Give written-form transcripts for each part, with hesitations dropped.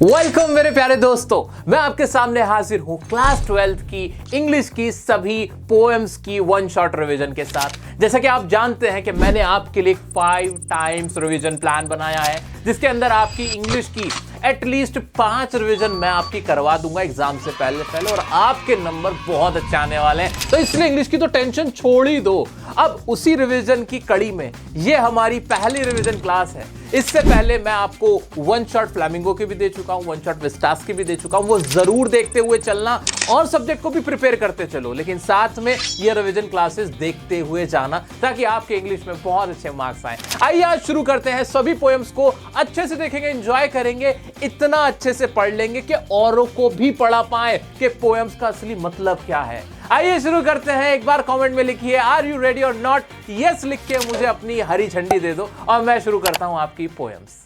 Welcome मेरे प्यारे दोस्तों, मैं आपके सामने हाजिर हूं क्लास 12th की इंग्लिश की सभी पोएम्स की वन शॉट रिवीजन के साथ। जैसा कि आप जानते हैं कि मैंने आपके लिए 5 टाइम्स रिवीजन प्लान बनाया है, जिसके अंदर आपकी इंग्लिश की एटलीस्ट 5 रिवीजन मैं आपकी करवा दूंगा एग्जाम से पहले और आपके नंबर बहुत अच्छे आने वाले हैं। तो इसलिए इंग्लिश की तो टेंशन छोड़ ही दो। अब उसी रिवीजन की कड़ी में ये हमारी पहली रिवीजन क्लास है। इससे पहले मैं आपको वन शॉट फ्लैमिंगो की भी दे चुका हूं, वन शॉट विस्टास की भी दे चुका हूं। वो जरूर देखते हुए चलना और सब्जेक्ट को भी प्रिपेयर करते चलो, लेकिन साथ में ये रिवीजन क्लासेस देखते हुए जाना ताकि आपके इंग्लिश में बहुत अच्छे मार्क्स आए। आइए आज शुरू करते हैं। सभी पोएम्स को अच्छे से देखेंगे, एंजॉय करेंगे, इतना अच्छे से पढ़ लेंगे कि औरों को भी पढ़ा पाए कि पोएम्स का असली मतलब क्या है। आइए शुरू करते हैं। एक बार कमेंट में लिखिए आर यू रेडी और नॉट। यस लिख के मुझे अपनी हरी झंडी दे दो और मैं शुरू करता हूं आपकी पोएम्स।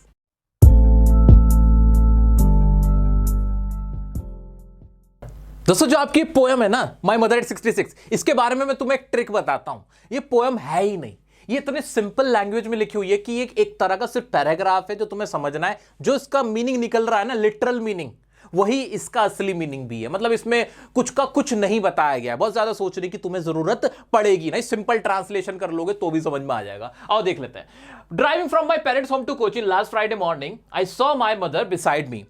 दोस्तों, जो आपकी पोएम है ना, माय मदर एट 66, इसके बारे में मैं तुम्हें एक ट्रिक बताता हूं। ये पोएम है ही नहीं, ये इतने सिंपल लैंग्वेज में लिखी हुई है कि एक तरह का सिर्फ पैराग्राफ है जो तुम्हें समझना है। जो इसका मीनिंग निकल रहा है ना, लिटरल मीनिंग, वही इसका असली मीनिंग भी है। मतलब इसमें कुछ का कुछ नहीं बताया गया है। बहुत ज्यादा सोचने की तुम्हें जरूरत पड़ेगी नहीं, सिंपल ट्रांसलेशन कर लोगे तो भी समझ में आ जाएगा। आओ देख लेते हैं। Driving from my parents home to Cochin last Friday morning I saw my mother beside me.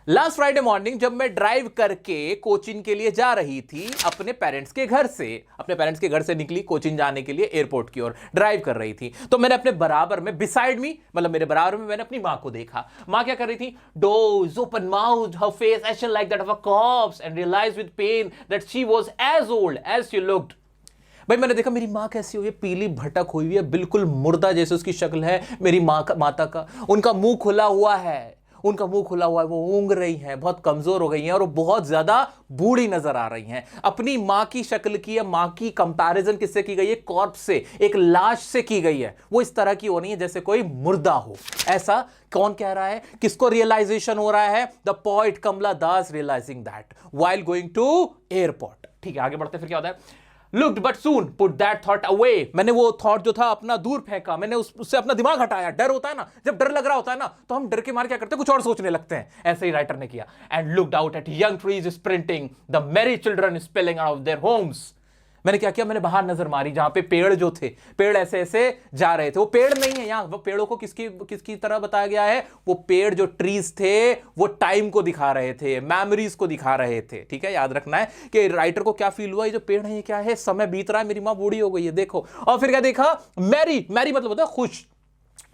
Last Friday morning जब मैं ड्राइव करके कोचिन के लिए जा रही थी अपने पेरेंट्स के घर से निकली कोचिन जाने के लिए, एयरपोर्ट की ओर ड्राइव कर रही थी, तो मैंने अपने बराबर में, बिसाइड मी मतलब मेरे बराबर में, मैंने अपनी मां को देखा। मां क्या कर रही थी? Doze open mouth, her face ashen like that of a corpse and realize with pain that she was as old as she looked. भाई मैंने देखा मेरी माँ कैसी हुई है, पीली भटक हुई है, बिल्कुल मुर्दा जैसे उसकी शक्ल है मेरी माता का। उनका मुंह खुला हुआ है, वो ऊँग रही हैं, बहुत कमजोर हो गई हैं और वो बहुत ज्यादा बूढ़ी नजर आ रही हैं। अपनी माँ की शक्ल की है, माँ की कंपैरिजन किससे की गई है? कॉर्प्स से, एक लाश से की गई है। वो इस तरह की होनी है जैसे कोई मुर्दा हो। ऐसा कौन कह रहा है? किसको रियलाइजेशन हो रहा है? The poet Kamala Das realizing that while going to airport. ठीक है, आगे बढ़ते फिर क्या होता है? Looked but soon put that thought away। मैंने वो थॉट जो था अपना दूर फेंका, मैंने उससे अपना दिमाग हटाया। डर होता है ना, जब डर लग रहा होता है ना, तो हम डर के मारे क्या करते हैं? कुछ और सोचने लगते हैं। ऐसे ही राइटर ने किया। And looked out at young trees sprinting, the merry children spilling out of their homes। मैंने क्या किया? मैंने बाहर नजर मारी जहां पे पेड़ जो थे, पेड़ ऐसे ऐसे जा रहे थे। वो पेड़ नहीं है यहां, वो पेड़ों को किसकी तरह बताया गया है? वो पेड़ जो ट्रीज थे वो टाइम को दिखा रहे थे, मेमोरीज को दिखा रहे थे। ठीक है, याद रखना है कि राइटर को क्या फील हुआ, ये जो पेड़ है ये क्या है? समय बीत रहा है, मेरी मां बूढ़ी हो गई है, देखो। और फिर क्या देखा? मैरी मतलब होता है खुश।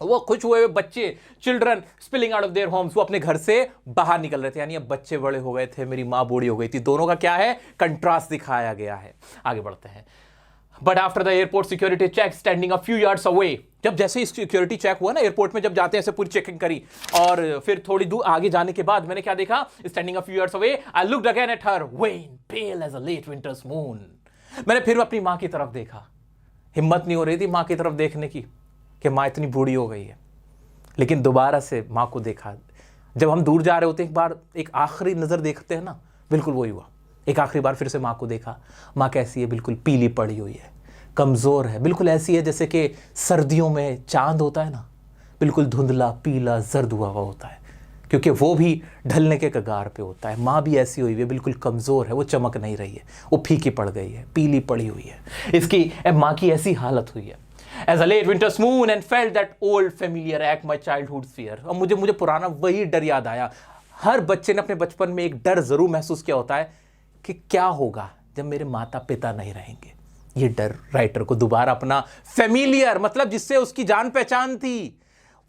वो खुश हुए बच्चे, children spilling out of their homes, वो अपने घर से बाहर निकल रहे थे। यानी अब बच्चे बड़े हो गए थे, मेरी मां बूढ़ी हो गई थी। दोनों का क्या है? कंट्रास्ट दिखाया गया है। आगे बढ़ते हैं। But after the airport security check standing a few yards away. जब जैसे ही सिक्योरिटी चेक हुआ ना एयरपोर्ट में, जब जाते हैं ऐसे पूरी चेकिंग करी, और फिर थोड़ी दूर आगे जाने के बाद मैंने क्या देखा? Standing a few yards away I looked again at her, wan pale as a late winter's moon. मैंने फिर अपनी मां की तरफ देखा। हिम्मत नहीं हो रही थी मां की तरफ देखने की कि मां इतनी बूढ़ी हो गई है, लेकिन दोबारा से मां को देखा। जब हम दूर जा रहे होते एक बार एक आखिरी नजर देखते हैं ना, बिल्कुल वही हुआ। एक आखिरी बार फिर से मां को देखा। मां कैसी है? बिल्कुल पीली पड़ी हुई है, कमजोर है, बिल्कुल ऐसी है जैसे कि सर्दियों में चांद होता है ना, बिल्कुल धुंधला पीला जर्द हुआ होता है, क्योंकि वो भी ढलने के कगार पे होता है। माँ भी ऐसी हुई है, बिल्कुल कमज़ोर है, वो चमक नहीं रही है, वो फीकी पड़ गई है, पीली पड़ी हुई है। इसकी माँ की ऐसी हालत हुई है। As a late winter's moon and felt that old familiar ache, my childhood's fear। और मुझे पुराना वही डर याद आया। हर बच्चे ने अपने बचपन में एक डर जरूर महसूस किया होता है कि क्या होगा जब मेरे माता पिता नहीं रहेंगे। ये डर राइटर को दोबारा अपना फेमिलियर, मतलब जिससे उसकी जान पहचान थी,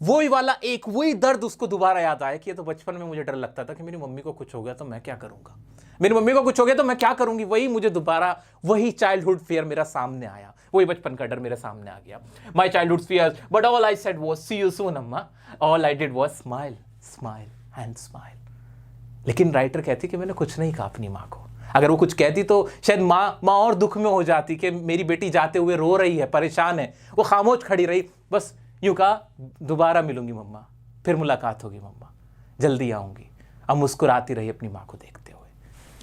वही वाला एक वही दर्द उसको दोबारा याद आया कि ये तो बचपन में मुझे डर लगता था कि मेरी मम्मी को कुछ हो गया तो मैं क्या करूंगा, मेरी मम्मी को कुछ हो गया तो मैं क्या करूंगी। वही मुझे दोबारा वही चाइल्डहुड फियर मेरा सामने आया, वही बचपन का डर मेरे सामने आ गया। My childhood fear but all I said was see you soon अम्मा, all I did was smile smile and smile. लेकिन राइटर कहती कि मैंने कुछ नहीं कहा अपनी माँ को। अगर वो कुछ कहती तो शायद माँ और दुख में हो जाती कि मेरी बेटी जाते हुए रो रही है, परेशान है। वो खामोश खड़ी रही, बस यूं कहा दोबारा मिलूंगी मम्मा, फिर मुलाकात होगी मम्मा, जल्दी आऊंगी। अब मुस्कुराती रही अपनी माँ को देखते हुए।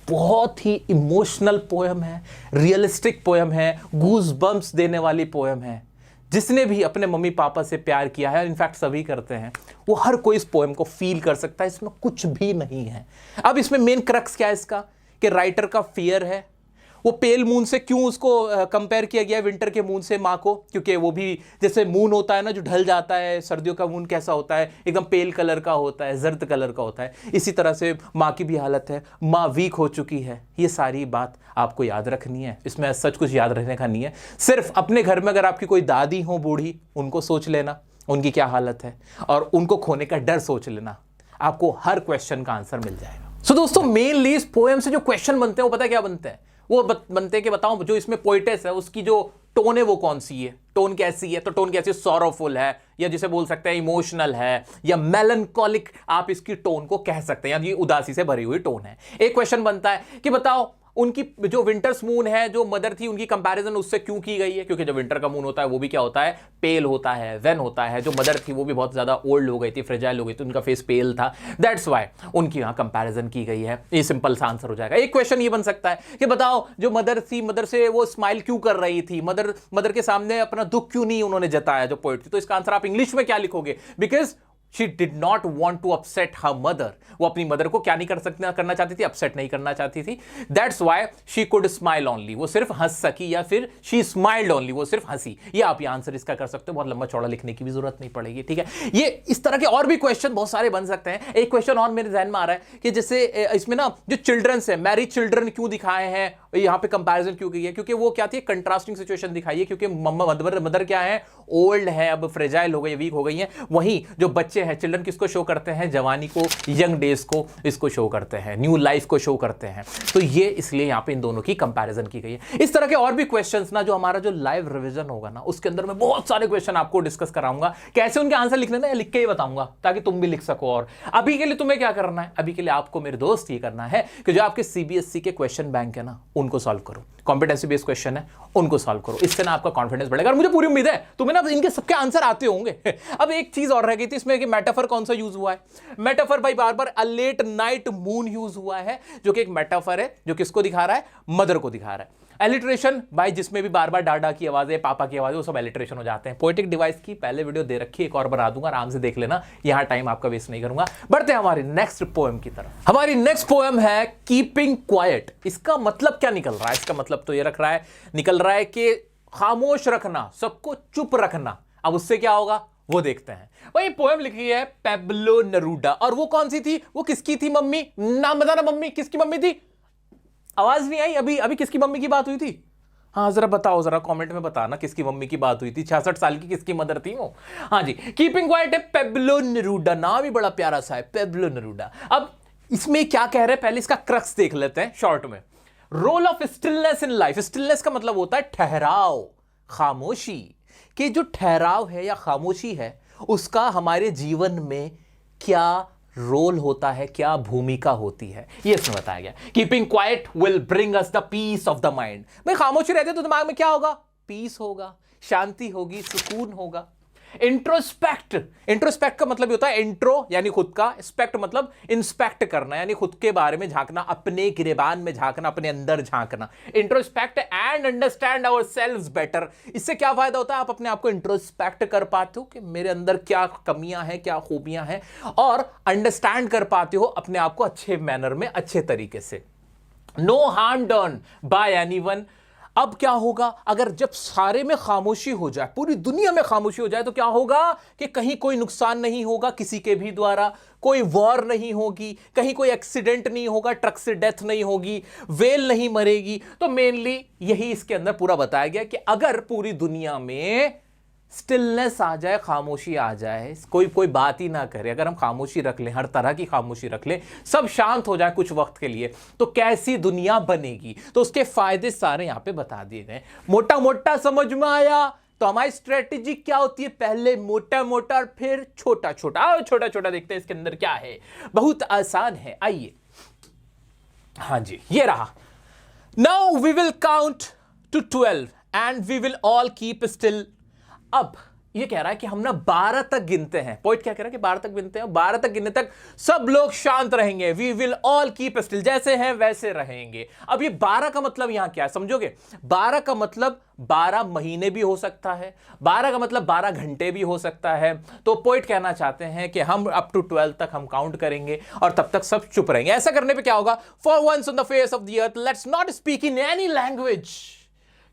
बहुत ही इमोशनल पोएम है, रियलिस्टिक पोएम है, गूज बम्प्स देने वाली पोएम है। जिसने भी अपने मम्मी पापा से प्यार किया है, इनफैक्ट सभी करते हैं, वो हर कोई इस पोएम को फील कर सकता है। इसमें कुछ भी नहीं है। अब इसमें मेन क्रक्स क्या है इसका, कि राइटर का फियर है। वो पेल मून से क्यों उसको कंपेयर किया गया है, विंटर के मून से माँ को, क्योंकि वो भी जैसे मून होता है ना जो ढल जाता है, सर्दियों का मून कैसा होता है, एकदम पेल कलर का होता है, जर्द कलर का होता है, इसी तरह से माँ की भी हालत है, माँ वीक हो चुकी है। ये सारी बात आपको याद रखनी है, इसमें सच कुछ याद रखने का नहीं है। सिर्फ अपने घर में अगर आपकी कोई दादी हो बूढ़ी, उनको सोच लेना उनकी क्या हालत है, और उनको खोने का डर सोच लेना, आपको हर क्वेश्चन का आंसर मिल जाएगा। सो दोस्तों, मेनली इस पोएम से जो क्वेश्चन बनते हैं वो पता क्या बनते हैं, वो बनते हैं कि बताओ जो इसमें पोइटेस है उसकी जो टोन है वो कौन सी है, टोन कैसी है। तो टोन कैसी है, सॉरोफुल है, या जिसे बोल सकते हैं इमोशनल है, या मेलनकॉलिक आप इसकी टोन को कह सकते हैं, या ये उदासी से भरी हुई टोन है। एक क्वेश्चन बनता है कि बताओ उनकी जो विंटर्स मून है, जो मदर थी, उनकी कंपैरिजन उससे क्यों की गई है, क्योंकि जो विंटर का मून होता है वो भी क्या होता है, पेल होता है, वेन होता है। जो मदर थी वो भी बहुत ज्यादा ओल्ड हो गई थी, फ्रेजाइल हो गई थी, उनका फेस पेल था, दैट्स व्हाई उनकी यहां कंपैरिजन की गई है। ये सिंपल सा आंसर हो जाएगा। एक क्वेश्चन ये बन सकता है कि बताओ जो मदर थी, मदर से वो स्माइल क्यों कर रही थी, मदर के सामने अपना दुख क्यों नहीं उन्होंने जताया जो पोएट थी। तो इसका आंसर आप इंग्लिश में क्या लिखोगे, because She did not want to upset her mother. वो अपनी मदर को क्या नहीं करना चाहती थी, अपसेट नहीं करना चाहती थी। That's why she could smile only. वो सिर्फ हंस सकी, या फिर she smiled only, वो सिर्फ हंसी। ये आप ये आंसर इसका कर सकते हो, बहुत लंबा चौड़ा लिखने की भी जरूरत नहीं पड़ेगी, ठीक है। ये इस तरह के और भी क्वेश्चन बहुत सारे बन सकते हैं। एक क्वेश्चन और मेरे ध्यान में आ रहा है कि जैसे इसमें ना जो चिल्ड्रंस है, मैरिड चिल्ड्रन क्यों दिखाए हैं, यहाँ पे कंपैरिजन क्यों की है, क्योंकि वो क्या थी, कंट्रास्टिंग सिचुएशन दिखाई है, क्योंकि मदर क्या है, ओल्ड है, अब फ्रेजाइल हो गई, वीक हो गई है। वहीं जो बच्चे हैं, चिल्ड्रन किसको शो करते हैं, जवानी को, यंग डेज को, इसको शो करते हैं, न्यू लाइफ को शो करते हैं। तो ये इसलिए यहाँ पे इन दोनों की कंपैरिजन की गई है। इस तरह के और भी क्वेश्चंस ना, जो हमारा जो लाइव रिवीजन होगा ना, उसके अंदर मैं बहुत सारे क्वेश्चन आपको डिस्कस कराऊंगा। कैसे उनके आंसर लिखने ना, लिख के ही बताऊंगा, ताकि तुम भी लिख सको। और अभी के लिए तुम्हें क्या करना है, अभी के लिए आपको मेरे दोस्त ये करना है कि जो आपके सीबीएसई के क्वेश्चन बैंक है ना, उनको सॉल्व करो। कॉम्पिटेंसी बेस्ड क्वेश्चन है, उनको सॉल्व करो। इससे ना आपका कॉन्फिडेंस बढ़ेगा, और मुझे पूरी उम्मीद है तुम्हें ना इनके सबके आंसर आते होंगे। अब एक चीज और रह गई थी इसमें, कि मेटाफर कौन सा यूज हुआ है। मेटाफर भाई बार बार a late Knight Moon use हुआ है, जो कि एक मेटाफर है, जो किसको दिखा रहा है, मदर को दिखा रहा है। एलिट्रेशन भाई, जिसमें भी बार बार डाडा की आवाज है, पापा की आवाज है, वो सब एलिट्रेशन हो जाते हैं। पोएटिक डिवाइस की पहले वीडियो दे रखी है, एक और बना दूंगा, आराम से देख लेना, यहां टाइम आपका वेस्ट नहीं करूंगा। बढ़ते हैं हमारी नेक्स्ट पोएम की तरफ। हमारी नेक्स्ट पोएम है कीपिंग क्वाइट। इसका मतलब क्या निकल रहा है, इसका मतलब तो ये निकल रहा है कि खामोश रखना, सबको चुप रखना। अब उससे क्या होगा वो देखते हैं। भाई पोएम लिखी है पेब्लो नेरूडा, और वो कौन सी थी, वो किसकी थी, मम्मी नाम बताना, मम्मी किसकी मम्मी थी, आवाज नहीं आई, अभी किसकी मम्मी की बात हुई थी, हाँ जरा बताओ, जरा कमेंट में बताना किसकी मम्मी की बात हुई थी, 66 साल की किसकी मदर थी वो। हाँ जी, कीपिंग क्वाइट है पेब्लो नेरूडा, नाम ही बड़ा प्यारा सा है, पेब्लो नेरूडा। अब इसमें क्या कह रहे हैं, पहले इसका क्रक्स देख लेते हैं शॉर्ट में। Role of stillness in life. Stillness का मतलब होता है ठहराव, खामोशी। कि जो ठहराव है या खामोशी है, उसका हमारे जीवन में क्या रोल होता है, क्या भूमिका होती है, ये इसमें बताया गया। Keeping quiet will bring us the peace of the mind. भाई खामोशी रहते तो दिमाग में क्या होगा, पीस होगा, शांति होगी, सुकून होगा। इंट्रोस्पेक्ट का मतलब होता है इंट्रो यानी खुद का, स्पेक्ट मतलब इंस्पेक्ट करना, यानी खुद के बारे में झांकना, अपने गिरेबान में झांकना, अपने अंदर झांकना। Introspect and understand ourselves better. इससे क्या फायदा होता है, आप अपने आप को इंट्रोस्पेक्ट कर पाते हो कि मेरे अंदर क्या कमियां हैं, क्या खूबियां हैं, और अंडरस्टैंड कर पाते हो अपने आप को अच्छे मैनर में, अच्छे तरीके से। No harm done by anyone. अब क्या होगा, अगर जब सारे में खामोशी हो जाए, पूरी दुनिया में खामोशी हो जाए, तो क्या होगा कि कहीं कोई नुकसान नहीं होगा किसी के भी द्वारा, कोई वॉर नहीं होगी, कहीं कोई एक्सीडेंट नहीं होगा, ट्रक से डेथ नहीं होगी, वेल नहीं मरेगी। तो मेनली यही इसके अंदर पूरा बताया गया कि अगर पूरी दुनिया में स्टिलनेस आ जाए, खामोशी आ जाए, कोई बात ही ना करे, अगर हम खामोशी रख लें, हर तरह की खामोशी रख लें, सब शांत हो जाए कुछ वक्त के लिए, तो कैसी दुनिया बनेगी। तो उसके फायदे सारे यहां पे बता दिए गए। मोटा मोटा समझ में आया। तो हमारी स्ट्रेटेजी क्या होती है, पहले मोटा मोटा और फिर छोटा छोटा। आओ छोटा छोटा देखते हैं इसके अंदर क्या है, बहुत आसान है, आइए। हाँ जी, ये रहा। Now we will count to 12 and we will all keep still. अब ये कह रहा है कि हम ना 12 तक गिनते हैं। पोइट क्या कह रहा है कि 12 तक गिनते हैं, 12 तक गिनने तक सब लोग शांत रहेंगे, we will all keep still, जैसे हैं वैसे रहेंगे। अब ये 12 का मतलब यहां क्या है समझोगे? 12 का मतलब 12 महीने भी हो सकता है, 12 का मतलब 12 घंटे भी हो सकता है। तो पोइट कहना चाहते हैं कि हम अप टू 12 तक हम काउंट करेंगे और तब तक सब चुप रहेंगे। ऐसा करने पे क्या होगा? For once on the face of the earth let's not speak in any language,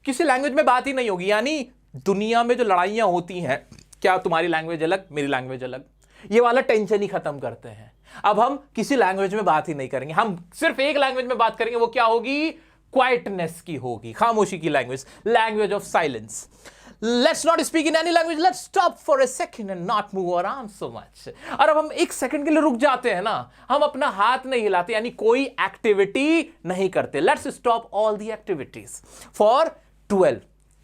किसी लैंग्वेज में बात ही नहीं होगी। यानी दुनिया में जो लड़ाइयां होती हैं, क्या तुम्हारी लैंग्वेज अलग मेरी लैंग्वेज अलग, ये वाला टेंशन ही खत्म करते हैं। अब हम किसी लैंग्वेज में बात ही नहीं करेंगे, हम सिर्फ एक लैंग्वेज में बात करेंगे। वो क्या होगी? क्वाइटनेस की होगी, खामोशी की language, language of silence. Let's not speak in any language. Let's stop for a second and not move around so much. और अब हम एक सेकंड के लिए रुक जाते हैं ना, हम अपना हाथ नहीं हिलाते, यानी कोई एक्टिविटी नहीं करते। Let's stop all the activities for 12.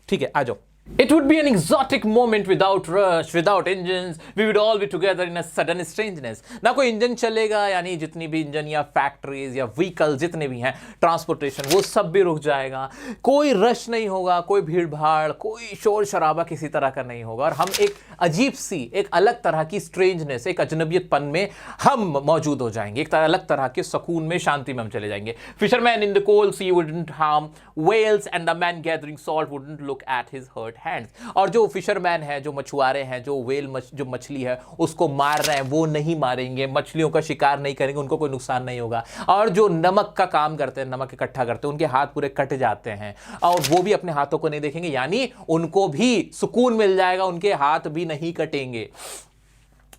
ठीक है, आ जाओ। It would be an exotic moment without rush, without engines. We would all be together in a sudden strangeness. ना कोई इंजन चलेगा, यानी जितनी भी इंजन या फैक्ट्रीज या व्हीकल जितने भी हैं, ट्रांसपोर्टेशन, वो सब भी रुक जाएगा। कोई रश नहीं होगा, कोई भीड़ भाड़, कोई शोर शराबा किसी तरह का नहीं होगा। और हम एक अजीब सी, एक अलग तरह की स्ट्रेंजनेस, एक अजनबियतपन में हम मौजूद हो जाएंगे, एक अलग तरह के सुकून में, शांति में हम चले जाएंगे। Fisherman in the cold sea wouldn't harm whales and the man gathering salt wouldn't look at his hurt hands. और जो फिशरमैन है, जो मछुआरे हैं, जो वेल जो मछली है उसको मार रहे हैं, वो नहीं मारेंगे, मछलियों का शिकार नहीं करेंगे, उनको कोई नुकसान नहीं होगा। और जो नमक का काम करते हैं, नमक इकट्ठा करते हैं, उनके हाथ पूरे कट जाते हैं और वो भी अपने हाथों को नहीं देखेंगे, यानी उनको भी सुकून मिल जाएगा, उनके हाथ भी नहीं कटेंगे।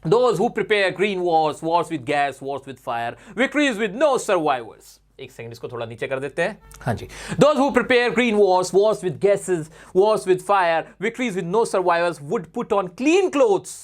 Those who prepare green wars, wars with gas, wars with fire, victories with no survivors. एक सेकंड, इसको थोड़ा नीचे कर देते हैं। हाँ जी। Those who prepare green wars, wars with gases, wars with fire, victories with no survivors would put on clean clothes.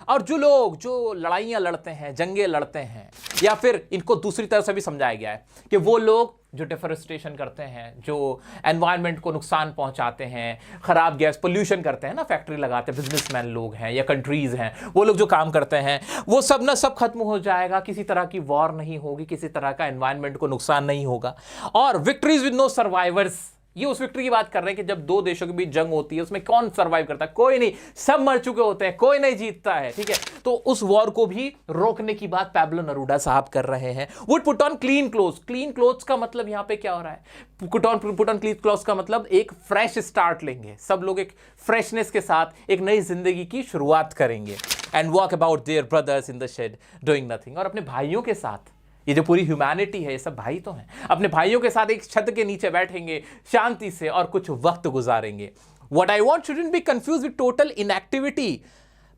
और जो लोग जो लड़ाइयाँ लड़ते हैं, जंगें लड़ते हैं, या फिर इनको दूसरी तरह से भी समझाया गया है कि वो लोग जो डिफोरेस्टेशन करते हैं, जो एनवायरनमेंट को नुकसान पहुंचाते हैं, खराब गैस पोल्यूशन करते हैं ना, फैक्ट्री लगाते हैं, बिजनेसमैन लोग हैं या कंट्रीज हैं, वो लोग जो काम करते हैं, वो सब ना सब खत्म हो जाएगा, किसी तरह की वॉर नहीं होगी, किसी तरह का एनवायरनमेंट को नुकसान नहीं होगा। और विक्ट्रीज विद नो सर्वाइवर्स, ये उस विक्ट्री की बात कर रहे हैं कि जब दो देशों के बीच जंग होती है, उसमें कौन सर्वाइव करता है? कोई नहीं, सब मर चुके होते हैं, कोई नहीं जीतता है। ठीक है, तो उस वॉर को भी रोकने की बात पैब्लो नेरूदा साहब कर रहे हैं। Would put on clean clothes. Clean clothes का मतलब यहां पे क्या हो रहा है? पुट ऑन क्लीन क्लोथ्स का मतलब एक फ्रेश स्टार्ट लेंगे, सब लोग एक फ्रेशनेस के साथ एक नई जिंदगी की शुरुआत करेंगे। And walk about their brothers in the shade doing nothing. और अपने भाइयों के साथ, ये जो पूरी ह्यूमैनिटी है, ये सब भाई तो हैं, अपने भाइयों के साथ एक छत के नीचे बैठेंगे शांति से और कुछ वक्त गुजारेंगे। What I want shouldn't be confused with total inactivity.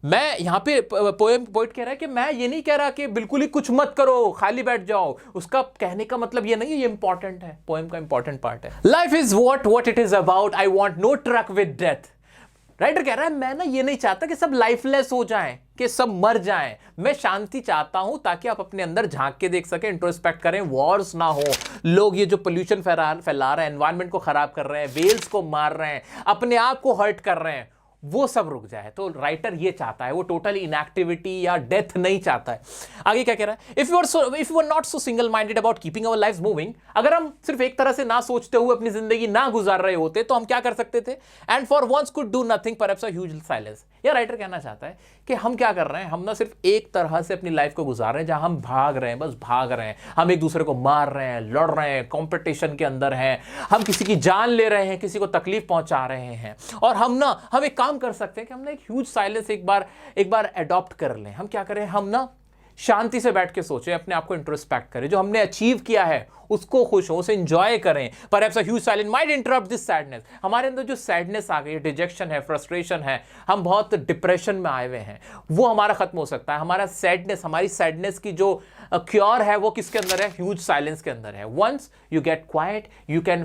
मैं यहां पे पोइट कह रहा है कि मैं ये नहीं कह रहा कि बिल्कुल ही कुछ मत करो, खाली बैठ जाओ। उसका कहने का मतलब ये नहीं है, ये इंपॉर्टेंट है, पोएम का इंपॉर्टेंट पार्ट है। Life is what it is about. I want no truck with death. Writer कह रहा है मैं ना ये नहीं चाहता कि सब लाइफलेस हो जाएं, कि सब मर जाएं। मैं शांति चाहता हूं ताकि आप अपने अंदर झांक के देख सकें, इंट्रोस्पेक्ट करें, वॉर्स ना हो, लोग ये जो पोल्यूशन फैला रहे हैं, एनवायरनमेंट को खराब कर रहे हैं, वेल्स को मार रहे हैं, अपने आप को हर्ट कर रहे हैं, वो सब रुक जाए। तो राइटर ये चाहता है, वो टोटल इनएक्टिविटी या डेथ नहीं चाहता है। आगे क्या कह रहा है? If you are not so single minded about keeping our lives moving, अगर हम सिर्फ एक तरह से ना सोचते हुए अपनी जिंदगी ना गुजार रहे होते तो हम क्या कर सकते थे? And for once could do nothing, perhaps a huge silence. या राइटर कहना चाहता है कि हम क्या कर रहे हैं, हम ना सिर्फ एक तरह से अपनी लाइफ को गुजार रहे हैं जहां हम भाग रहे हैं, बस भाग रहे हैं, हम एक दूसरे को मार रहे हैं, लड़ रहे हैं, कंपटीशन के अंदर हैं, हम किसी की जान ले रहे हैं, किसी को तकलीफ पहुंचा रहे हैं। और हम एक काम कर सकते हैं कि हम ना एक ह्यूज साइलेंस एक बार अडॉप्ट कर लें। हम क्या करें, हम ना शांति से बैठ के सोचें, अपने आप को इंट्रोस्पेक्ट करें, जो हमने अचीव किया है उसको खुश हो, उसे एंजॉय करें। Perhaps a huge silence might interrupt this sadness. हमारे अंदर जो सैडनेस आ गई है, डिजेक्शन है, फ्रस्ट्रेशन है, हम बहुत डिप्रेशन में आए हुए हैं, वो हमारा खत्म हो सकता है। हमारी सैडनेस की जो क्योर है वो किसके अंदर है? ह्यूज साइलेंस के अंदर है। Once you get quiet, you can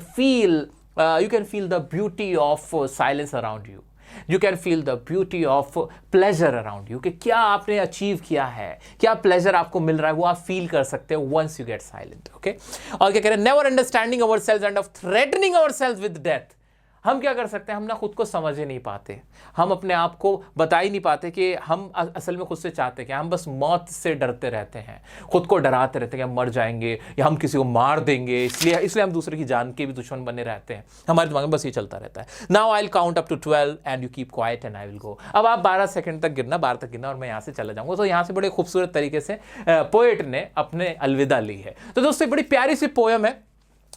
feel the beauty of silence around you. You can feel the beauty of pleasure around you, कि क्या आपने अचीव किया है, क्या प्लेजर आपको मिल रहा है, वो आप फील कर सकते हो once you get silent. Okay? और क्या कह रहे हैं? Never understanding ourselves and of threatening ourselves with death. हम क्या कर सकते हैं, हम ना खुद को समझ ही नहीं पाते, हम अपने आप को बता ही नहीं पाते कि हम असल में खुद से चाहते क्या। हम बस मौत से डरते रहते हैं, खुद को डराते रहते हैं कि हम मर जाएंगे या हम किसी को मार देंगे, इसलिए हम दूसरे की जान के भी दुश्मन बने रहते हैं। हमारे दिमाग में बस ये चलता रहता है। Now I will count up to 12 and you keep quiet and I will go. अब आप 12 सेकंड तक गिरना, 12 तक गिरना और मैं यहाँ से चला जाऊंगा। तो यहाँ से बड़े खूबसूरत तरीके से पोएट ने अपने अलविदा ली है। तो दोस्तों बड़ी प्यारी सी पोयम है।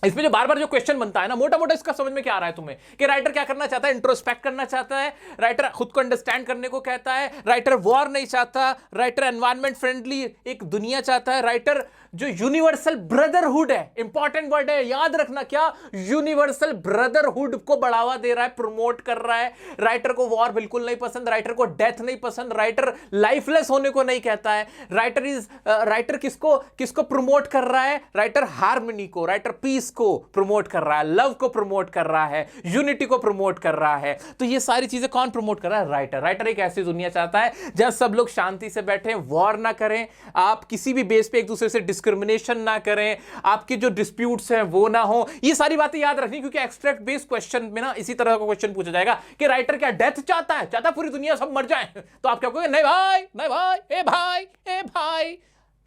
इसमें जो बार बार जो क्वेश्चन बनता है ना, मोटा मोटा इसका समझ में क्या आ रहा है तुम्हें कि राइटर क्या करना चाहता है, इंट्रोस्पेक्ट करना चाहता है, राइटर खुद को अंडरस्टैंड करने को कहता है, राइटर वॉर नहीं चाहता, राइटर एनवायरमेंट फ्रेंडली एक दुनिया चाहता है, राइटर जो यूनिवर्सल ब्रदरहुड है, इंपॉर्टेंट वर्ड है याद रखना, क्या यूनिवर्सल ब्रदरहुड को बढ़ावा दे रहा है, प्रमोट कर रहा है। राइटर को वॉर बिल्कुल नहीं पसंद, राइटर को डेथ नहीं पसंद, राइटर लाइफलेस होने को नहीं कहता है। राइटर किसको प्रमोट कर रहा है, राइटर हार्मनी को, राइटर पीस को प्रमोट कर रहा है, लव को प्रमोट कर रहा है, यूनिटी को प्रमोट कर रहा है। तो ये सारी चीजें कौन प्रमोट कर रहा है, राइटर। राइटर एक ऐसी दुनिया चाहता है जहां सब लोग शांति से बैठे, वॉर ना करें, आप किसी भी बेस पे एक दूसरे से डिस्क्रिमिनेशन ना करें, आपके जो डिस्प्यूट्स हैं वो ना हो। ये सारी बातें याद रखनी, क्योंकि एक्सट्रैक्ट बेस्ड क्वेश्चन में ना इसी तरह का क्वेश्चन पूछा जाएगा कि राइटर क्या डेथ चाहता है, पूरी दुनिया सब मर जाए। तो आप क्या कहोगे, नहीं भाई, नहीं भाई, ए भाई, ए भाई,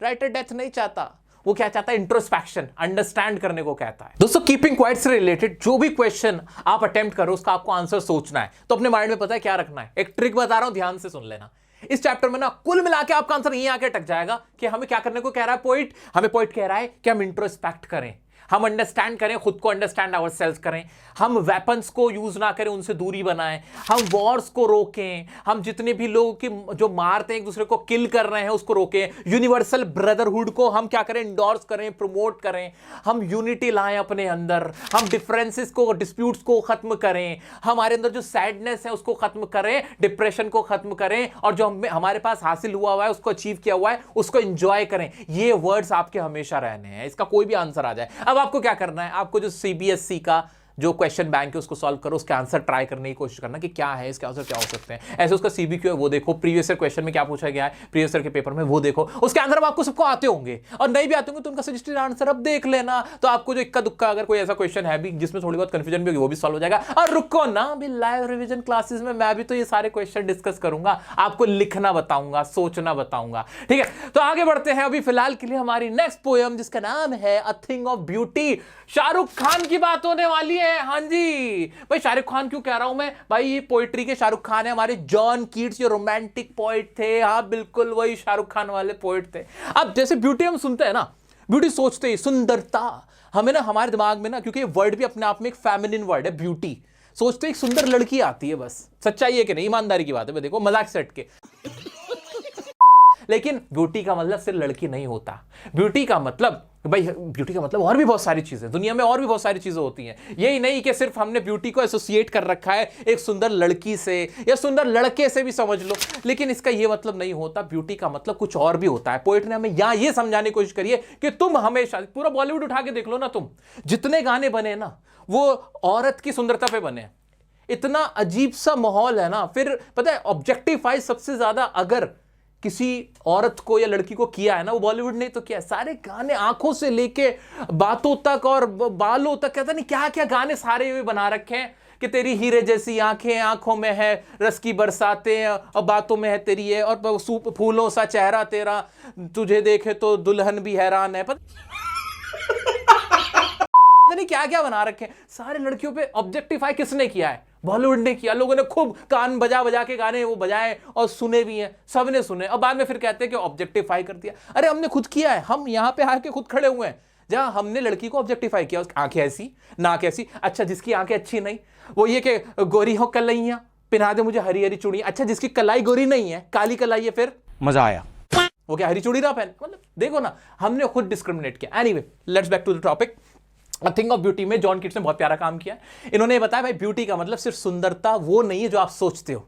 राइटर डेथ नहीं चाहता, वो क्या चाहता है, इंट्रोस्पेक्शन, अंडरस्टैंड करने को कहता है। दोस्तों कीपिंग क्वाइट से रिलेटेड जो भी क्वेश्चन आप अटेम्प्ट करो उसका आपको आंसर सोचना है। तो अपने माइंड में पता है क्या रखना है, एक ट्रिक बता रहा हूं, ध्यान से सुन लेना। इस चैप्टर में ना कुल मिला के आपका आंसर यहीं आके अटक जाएगा कि हमें क्या करने को कह रहा है पोइट। हमें पोइट कह रहा है कि हम इंट्रोस्पेक्ट करें, हम अंडरस्टैंड करें, खुद को अंडरस्टैंड आवरसेल्व्स करें, हम वेपन्स को यूज ना करें, उनसे दूरी बनाएं, हम वॉर्स को रोकें, हम जितने भी लोग की जो मारते हैं एक दूसरे को किल कर रहे हैं उसको रोकें, यूनिवर्सल ब्रदरहुड को हम क्या करें, इंडोर्स करें, प्रमोट करें, हम यूनिटी लाएं अपने अंदर, हम डिफरेंसेस को, डिस्प्यूट्स को खत्म करें, हमारे अंदर जो सैडनेस है उसको खत्म करें, डिप्रेशन को खत्म करें, और जो हमारे पास हासिल हुआ है उसको अचीव किया हुआ है उसको एंजॉय करें। ये वर्ड्स आपके हमेशा रहने हैं, इसका कोई भी आंसर आ जाए। अब आपको क्या करना है, आपको जो सीबीएसई का जो क्वेश्चन बैंक है उसको सॉल्व करो, उसके आंसर ट्राई करने की कोशिश करना कि क्या है, इसके आंसर क्या हो सकते हैं। ऐसे उसका सीबीक्यू है वो देखो, प्रीवियस ईयर क्वेश्चन में क्या पूछा गया है प्रीवियस ईयर के पेपर में वो देखो, उसके आंसर आपको सबको आते होंगे, और नहीं भी आते होंगे तो उनका सजेस्टेड आंसर अब देख लेना। तो आपको जो इक्का दुक्का अगर कोई ऐसा क्वेश्चन है भी जिसमें थोड़ी बहुत कंफ्यूजन भी होगी वो भी सॉल्व हो जाएगा। और रुको ना, अभी लाइव रिवीजन क्लासेस में मैं भी तो ये सारे क्वेश्चन डिस्कस करूंगा, आपको लिखना बताऊंगा, सोचना बताऊंगा, ठीक है। तो आगे बढ़ते हैं, अभी फिलहाल के लिए हमारी नेक्स्ट पोएम जिसका नाम है अ thing of beauty. Shahrukh Khan की बात होने वाली है। हाँ जी भाई, शाहरुख खान क्यों कह रहा हूं मैं भाई, ये पोइट्री के शाहरुख खान है, हमारे जॉन कीट्स जो रोमांटिक पोइट थे, हाँ बिल्कुल वही शाहरुख खान वाले पोइट थे। अब जैसे ब्यूटी हम सुनते हैं ना, ब्यूटी सोचते ही सुंदरता, हमें ना हमारे दिमाग में ना, क्योंकि ये वर्ड भी अपने आप में एक फेमिनिन वर्ड है ब्यूटी, सोचते एक सुंदर लड़की आती है, बस सच्चाई है कि नहीं, ईमानदारी की बात है, देखो मजाक से हट के। लेकिन ब्यूटी का मतलब सिर्फ लड़की नहीं होता, ब्यूटी का मतलब भाई, ब्यूटी का मतलब और भी बहुत सारी चीजें, दुनिया में और भी बहुत सारी चीजें होती हैं। यही नहीं कि सिर्फ हमने ब्यूटी को एसोसिएट कर रखा है एक सुंदर लड़की से या सुंदर लड़के से भी समझ लो, लेकिन इसका यह मतलब नहीं होता, ब्यूटी का मतलब कुछ और भी होता है। पोएट ने हमें यहां यह समझाने की कोशिश करी है कि तुम हमेशा, पूरा बॉलीवुड उठा के देख लो ना, तुम जितने गाने बने ना वो औरत की सुंदरता पे बने, इतना अजीब सा माहौल है ना। फिर पता है ऑब्जेक्टिफाई सबसे ज्यादा अगर किसी औरत को या लड़की को किया है ना, वो बॉलीवुड ने तो किया। सारे गाने आंखों से लेके बातों तक और बालों तक, कहता नहीं क्या क्या गाने सारे हुए बना रखे हैं कि तेरी हीरे जैसी आंखें, आंखों में है रस की बरसातें और बातों में है तेरी है, और फूलों सा चेहरा तेरा, तुझे देखे तो दुल्हन भी हैरान है, नहीं क्या क्या बना रखे हैं। सारे लड़कियों पे ऑब्जेक्टिफाई किसने किया है, बॉलीवुड ने किया। लोगों ने खूब कान बजा बजा के गाने वो बजाए और सुने भी हैं, सबने सुने, और बाद में फिर कहते हैं कि ऑब्जेक्टिफाई कर दिया। अरे हमने खुद किया है, हम यहां पे आके खुद खड़े हुए हैं जहां हमने लड़की को ऑब्जेक्टिफाई किया। उसकी आंखें ऐसी, नाक ऐसी, अच्छा जिसकी आंखें अच्छी नहीं वो ये कि गोरी हो कलैया, पिन्हा दे मुझे हरी हरी चूड़ी, अच्छा जिसकी कलाई गोरी नहीं है काली कलाई है, फिर मजा आया, वो क्या हरी चूड़ी ना पहन। मतलब देखो ना, हमने खुद डिस्क्रिमिनेट किया। Anyway let's back to the topic. A thing of beauty में जॉन कीट्स ने बहुत प्यारा काम किया। इन्होंने बताया भाई ब्यूटी का मतलब सिर्फ सुंदरता वो नहीं है जो आप सोचते हो,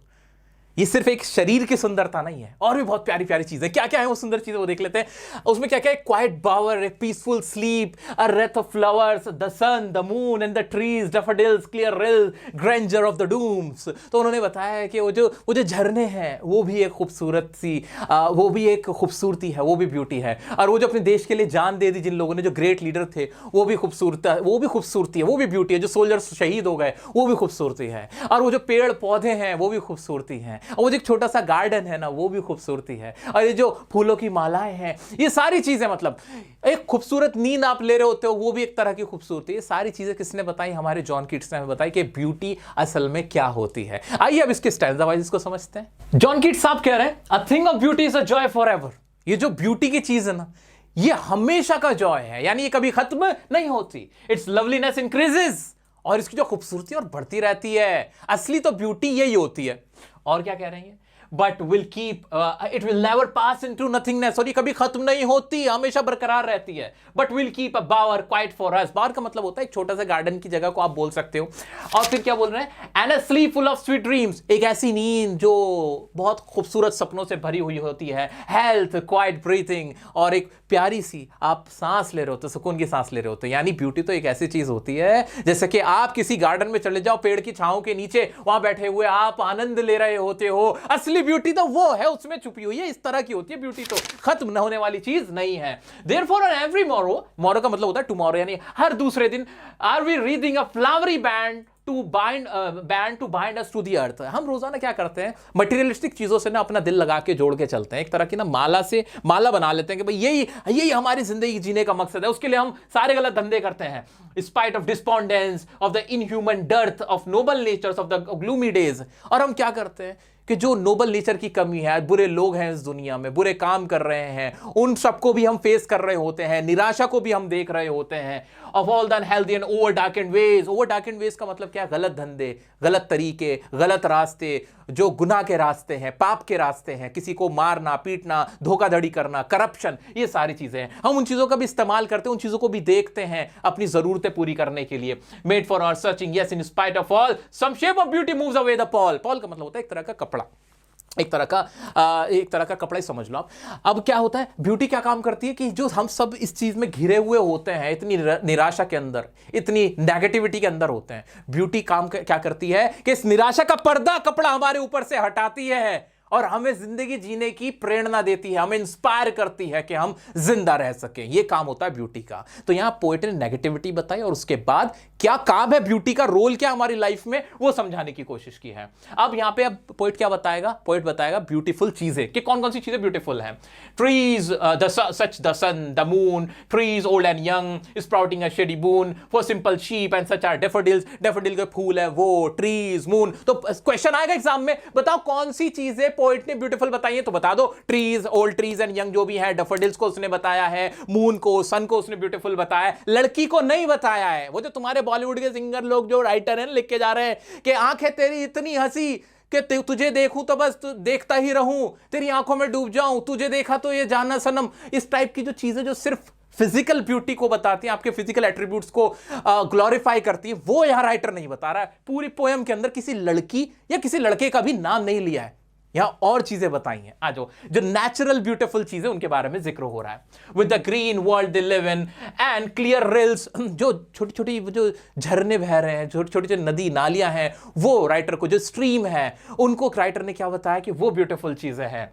ये सिर्फ एक शरीर की सुंदरता नहीं है, और भी बहुत प्यारी प्यारी चीजें। क्या क्या है वो सुंदर चीजें, वो देख लेते हैं। उसमें क्या क्या है? Quiet bower, a peaceful sleep, a wreath of flowers, the sun, the moon and the trees, daffodils, clear rill, grandeur of the dooms. तो उन्होंने बताया कि वो जो झरने हैं वो भी एक खूबसूरत सी वो भी एक खूबसूरती है, वो भी ब्यूटी है। और वो जो अपने देश के लिए जान दे दी जिन लोगों ने, जो ग्रेट लीडर थे, वो भी खूबसूरती है, वो भी ब्यूटी है। जो सोल्जर्स शहीद हो गए वो भी खूबसूरती है। और वो जो पेड़ पौधे हैं वो भी खूबसूरती है। और वो जो एक छोटा सा गार्डन है ना, वो भी खूबसूरती है। और ये जो फूलों की मालाएं हैं, ये सारी चीजें, मतलब एक खूबसूरत नींद आप ले रहे होते हो, वो भी एक तरह की खूबसूरती। ये सारी चीजें किसने बताई? हमारे जॉन कीट्स ने हमें बताई कि ब्यूटी असल में क्या होती है। आइए अब इसके स्टैंजा वाइज इसको समझते हैं। जॉन कीट्स साहब कह रहे हैं, अ thing of beauty is a joy for ever. ये जो ब्यूटी की चीज है ना, ये हमेशा का जॉय है, यानी ये कभी खत्म नहीं होती। इट्स लवलीनेस इंक्रीजेस, और इसकी जो खूबसूरती और बढ़ती रहती है। असली तो ब्यूटी यही होती है। और क्या कह रही है? But will keep, it will never pass into nothingness, और ये कभी खत्म नहीं होती, हमेशा बरकरार रहती है। But will keep a bower quite for us. Bower का मतलब होता है एक छोटा सा गार्डन की जगह को आप बोल सकते हो। और फिर क्या बोल रहे हैं? And a slip full of sweet dreams, एक ऐसी नींद जो बहुत खूबसूरत सपनों से भरी हुई होती है। हेल्थ, क्वाइट ब्रीथिंग, और एक प्यारी सी आप सांस ले रहे होते, सुकून की सांस ले रहे होते। यानी ब्यूटी तो एक ऐसी चीज होती है, जैसे कि आप किसी गार्डन में चले जाओ, पेड़ की छांव के नीचे, वहां बैठे हुए आप आनंद ले रहे होते हो। असली ब्यूटी तो वो है, उसमें छुपी हुई है। इस तरह की होती है ब्यूटी, तो खत्म न होने वाली चीज नहीं है। Therefore on every morrow, morrow का मतलब होता है टुमारो, यानी हर दूसरे दिन, are we wreathing a flowery band to bind us to the earth. हम रोजाना क्या करते हैं? मटेरियलिस्टिक चीजों से ना अपना दिल लगा के जोड़ के चलते हैं। एक तरह की ना माला से माला बना लेते हैं कि भाई यही हमारी जिंदगी जीने का मकसद है। उसके लिए हम सारे गलत धंधे करते हैं। Spite of despondence, of the inhuman dearth, of noble natures, of the gloomy days. और हम क्या करते हैं कि जो नोबल नेचर की कमी है, बुरे लोग हैं इस दुनिया में, बुरे काम कर रहे हैं, उन सबको भी हम फेस कर रहे होते हैं, निराशा को भी हम देख रहे होते हैं। Of all the unhealthy and over darkened ways. Over darkened ways का मतलब क्या? गलत धंधे, गलत तरीके, गलत रास्ते, जो गुनाह के रास्ते हैं, पाप के रास्ते हैं, किसी को मारना, पीटना, धोखाधड़ी करना, करप्शन, ये सारी चीजें हैं। हम उन चीजों का भी इस्तेमाल करते हैं, उन चीजों को भी देखते हैं अपनी जरूरतें पूरी करने के लिए। Made for our searching, yes in spite of all some shape of beauty moves away the pall. Pall का मतलब होता है एक तरह का कपड़ा, एक तरह का कपड़ा ही समझ लो आप। अब क्या होता है? ब्यूटी क्या काम करती है कि जो हम सब इस चीज में घिरे हुए होते हैं, इतनी निराशा के अंदर, इतनी नेगेटिविटी के अंदर होते हैं, ब्यूटी काम क्या करती है कि इस निराशा का पर्दा, कपड़ा हमारे ऊपर से हटाती है और हमें जिंदगी जीने की प्रेरणा देती है, हमें इंस्पायर करती है कि हम जिंदा रह सकें। यह काम होता है ब्यूटी का। तो यहां पोएट ने नेगेटिविटी बताई और उसके बाद क्या काम है ब्यूटी का, रोल क्या हमारी लाइफ में, वो समझाने की कोशिश की है। अब यहां पे अब पोएट क्या बताएगा? पोएट बताएगा ब्यूटीफुल चीजें कि कौन कौन सी चीजें ब्यूटीफुल हैं। Trees, such the sun, the moon, trees old and young, sprouting a shady boon, for simple sheep and such are daffodils. Daffodil के फूल है वो, ट्रीज, मून। तो क्वेश्चन आएगा एग्जाम में, बताओ कौन सी चीजें पोएट ने ब्यूटीफुल बताई है? तो बता दो। Trees, old trees and young जो भी है, डेफोडिल्स को उसने बताया है, मून को, सन को उसने ब्यूटीफुल बताया है, लड़की को नहीं बताया है। वो जो तुम्हारे बॉलीवुड के सिंगर लोग जो राइटर हैं लिख के जा रहे हैं कि आंखें तेरी इतनी हंसी कि तुझे देखूं तो बस देखता ही रहूं, तेरी आंखों में डूब जाऊं, तुझे देखा तो ये जाना सनम। इस टाइप की जो चीजें जो सिर्फ फिजिकल ब्यूटी को बताती हैं, आपके फिजिकल एट्रीब्यूट्स को ग्लोरीफाई करती है, वो यहां राइटर नहीं बता रहा है। पूरी पोएम के अंदर किसी लड़की या किसी लड़के का भी नाम नहीं लिया है, यहां और चीजें बताई हैं। आ जाओ, जो नेचुरल ब्यूटीफुल चीजें उनके बारे में जिक्र हो रहा है। With the green world they live in and clear reels, जो छोटी छोटी जो झरने बह रहे हैं, छोटी छोटी जो नदी नालियां हैं, वो राइटर को, जो स्ट्रीम है, उनको राइटर ने क्या बताया कि वो ब्यूटीफुल चीजें हैं।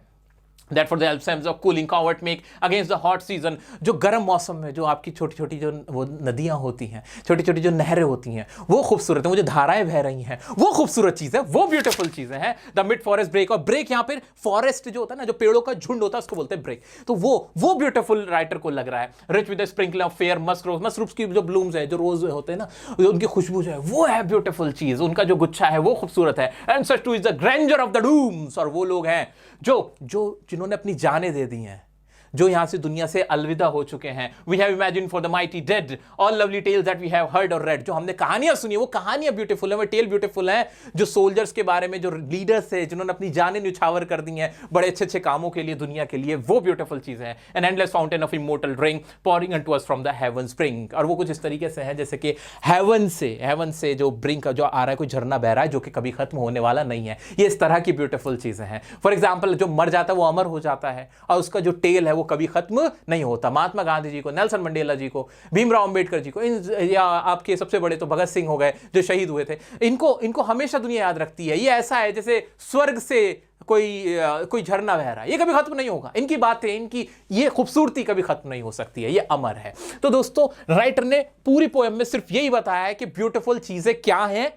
That for the absence of cooling covert make against the hot season, जो गर्म मौसम में जो आपकी छोटी छोटी जो वो नदियां होती हैं, छोटी छोटी जो नहरें होती हैं, वो खूबसूरत है, वो जो धाराएं बह रही हैं, वो खूबसूरत चीज है, वो ब्यूटीफुल चीजें हैं। द मिड फॉरेस्ट ब्रेक, और ब्रेक यहाँ पे फॉरेस्ट जो होता है ना, जो पेड़ों का झुंड होता है, उसको बोलते हैं ब्रेक। तो वो ब्यूटीफुल राइटर को लग रहा है। Rich with sprinkle of fair Musk, mushrooms की जो ब्लूम्स है, जो रोज होते हैं ना, उनकी खुशबू जो है, वो है ब्यूटीफुल चीज। उनका जो गुच्छा है वो खूबसूरत है। And such too is the grandeur of the dooms, और वो लोग हैं जो जिन्होंने अपनी जानें दे दी हैं, जो यहां से दुनिया से अलविदा हो चुके हैं। We have imagine for the mighty dead all lovely tales that we have heard और रेड। जो हमने कहानियां सुनी वो कहानियां ब्यूटीफुल है, वो टेल ब्यूटीफुल है। जो सोल्जर्स के बारे में, जो लीडर्स है जिन्होंने अपनी जानें न्यौछावर कर दी हैं बड़े अच्छे अच्छे कामों के लिए, दुनिया के लिए, वो ब्यूटीफुल चीजें हैं। An endless fountain of immortal drink pouring into us from the haven spring. और वो कुछ इस तरीके से है जैसे कि हेवन से जो ब्रिंक जो आ रहा है, कोई झरना बह रहा है जो कि कभी खत्म होने वाला नहीं है। ये इस तरह की ब्यूटीफुल चीजें हैं। फॉर एग्जाम्पल, जो मर जाता है वो अमर हो जाता है और उसका जो टेल है वो कभी खत्म नहीं होता। महात्मा गांधी जी को, नेल्सन मंडेला जी को, भीमराव अंबेडकर जी को, या आपके सबसे बड़े तो भगत सिंह हो गए जो शहीद हुए थे, इनको हमेशा दुनिया याद रखती है। ये ऐसा है जैसे स्वर्ग से कोई झरना बह रहा है, ये कभी खत्म नहीं होगा। इनकी बातें, इनकी ये खूबसूरती कभी खत्म नहीं हो सकती है, ये अमर है। तो दोस्तों, राइटर ने पूरी पोएम में सिर्फ यही बताया है कि ब्यूटीफुल चीजें क्या हैं,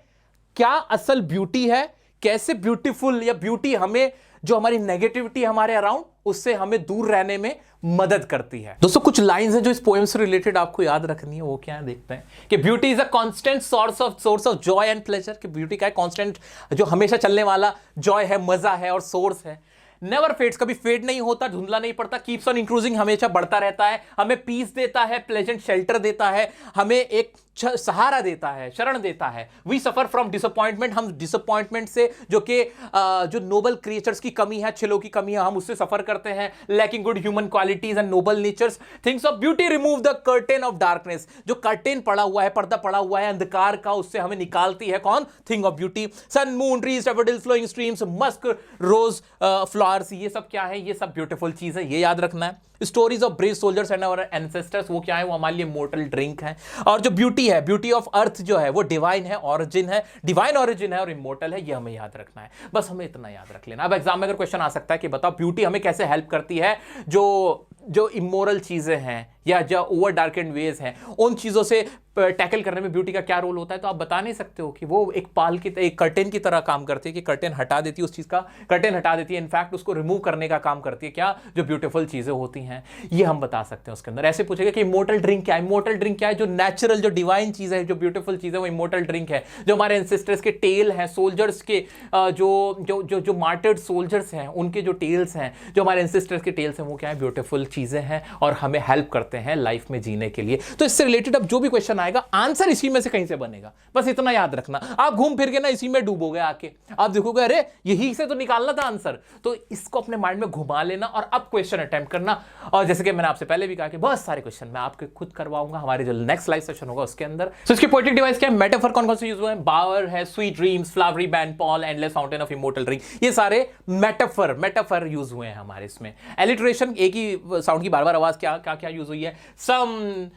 क्या असल ब्यूटी है, कैसे ब्यूटीफुल या ब्यूटी हमें, जो हमारी नेगेटिविटी हमारे अराउंड, उससे हमें दूर रहने में मदद करती है। दोस्तों, कुछ लाइंस हैं जो इस पोएम से रिलेटेड आपको याद रखनी है। वो क्या है, देखते हैं कि beauty is a constant source of Joy and pleasure. कि ब्यूटी का कांस्टेंट, जो हमेशा चलने वाला जॉय है, मजा है और सोर्स है। नेवर फेड्स, कभी फेड नहीं होता, धुंधला नहीं पड़ता। कीप्स ऑन इंक्रीजिंग, हमेशा बढ़ता रहता है। हमें पीस देता है, प्लेजेंट शेल्टर देता है, हमें एक सहारा देता है, शरण देता है। वी सफर फ्रॉम डिसअपॉइंटमेंट, हम डिसअपॉइंटमेंट से, जो नोबल क्रिएचर्स की कमी है, अच्छे लोगों की कमी है, हम उससे सफर करते हैं। Lacking good human qualities and noble natures, things of beauty remove the curtain of darkness. जो कर्टेन पड़ा हुआ है, पर्दा पड़ा हुआ है अंधकार का, उससे हमें निकालती है कौन? Thing of beauty. Sun, moon, trees, daffodils, flowing streams, musk, rose, flowers, ये सब क्या है? ये सब ब्यूटीफुल चीज है, ये याद रखना है। Stories of brave soldiers and our ancestors, वो क्या है? वो हमारे लिए मोर्टल ड्रिंक है। और जो ब्यूटी है, ब्यूटी ऑफ अर्थ जो है, वो डिवाइन है, ऑरिजिन है, डिवाइन ऑरिजिन है और इमोर्टल है। ये हमें याद रखना है, बस हमें इतना याद रख लेना। अब एग्जाम में अगर क्वेश्चन आ सकता है कि बताओ ब्यूटी हमें कैसे हेल्प करती है, जो इमोरल चीजें हैं या जो ओवर डार्केंड वेज हैं, उन चीजों से टैकल करने में ब्यूटी का क्या रोल होता है? तो आप बता नहीं सकते हो कि वो एक एक कर्टेन की तरह काम करती है, कि कर्टेन हटा देती है, उस चीज का कर्टेन हटा देती है, इनफैक्ट उसको रिमूव करने का काम करती है। क्या? जो ब्यूटीफुल चीजें होती हैं, ये हम बता सकते हैं उसके अंदर। ऐसे पूछेगा कि इमोर्टल ड्रिंक क्या है? इमोर्टल ड्रिंक क्या है? जो नेचुरल, जो डिवाइन चीज है, जो ब्यूटीफुल चीज है, वो इमोर्टल ड्रिंक है। जो हमारे एंसेस्टर्स के टेल हैं, सोल्जर्स के, जो मार्टर्ड सोल्जर्स हैं, उनके जो टेल्स हैं, जो हमारे एंसेस्टर्स के टेल्स हैं, वो क्या है? ब्यूटीफुल चीजें हैं और हमें हेल्प करते हैं लाइफ में जीने के लिए। तो इससे रिलेटेड अब जो भी क्वेश्चन आएगा, आंसर इसी में से कहीं से बनेगा, बस इतना याद रखना। आप घूम फिर के ना इसी में डूबोगे आके, आप देखोगे अरे यही से तो निकालना था आंसर। तो इसको अपने माइंड में घुमा लेना और अब क्वेश्चन अटेम्प्ट करना। और जैसे कि मैंने आपसे पहले भी कहा कि बहुत सारे क्वेश्चन मैं आपके खुद करवाऊंगा हमारे जो नेक्स्ट लाइव सेशन होगा उसके अंदर। तो इसकी पोएटिक डिवाइस क्या है? मेटाफर कौन कौन से यूज हुए हैं? बावर है, sweet dreams, flowery band, Paul, endless fountain of immortal drink, ये सारे मेटाफर यूज हुए हैं हमारे इसमें। एलिट्रेशन, एक ही साउंड की बार बार आवाज, क्या यूज हुई है? सम,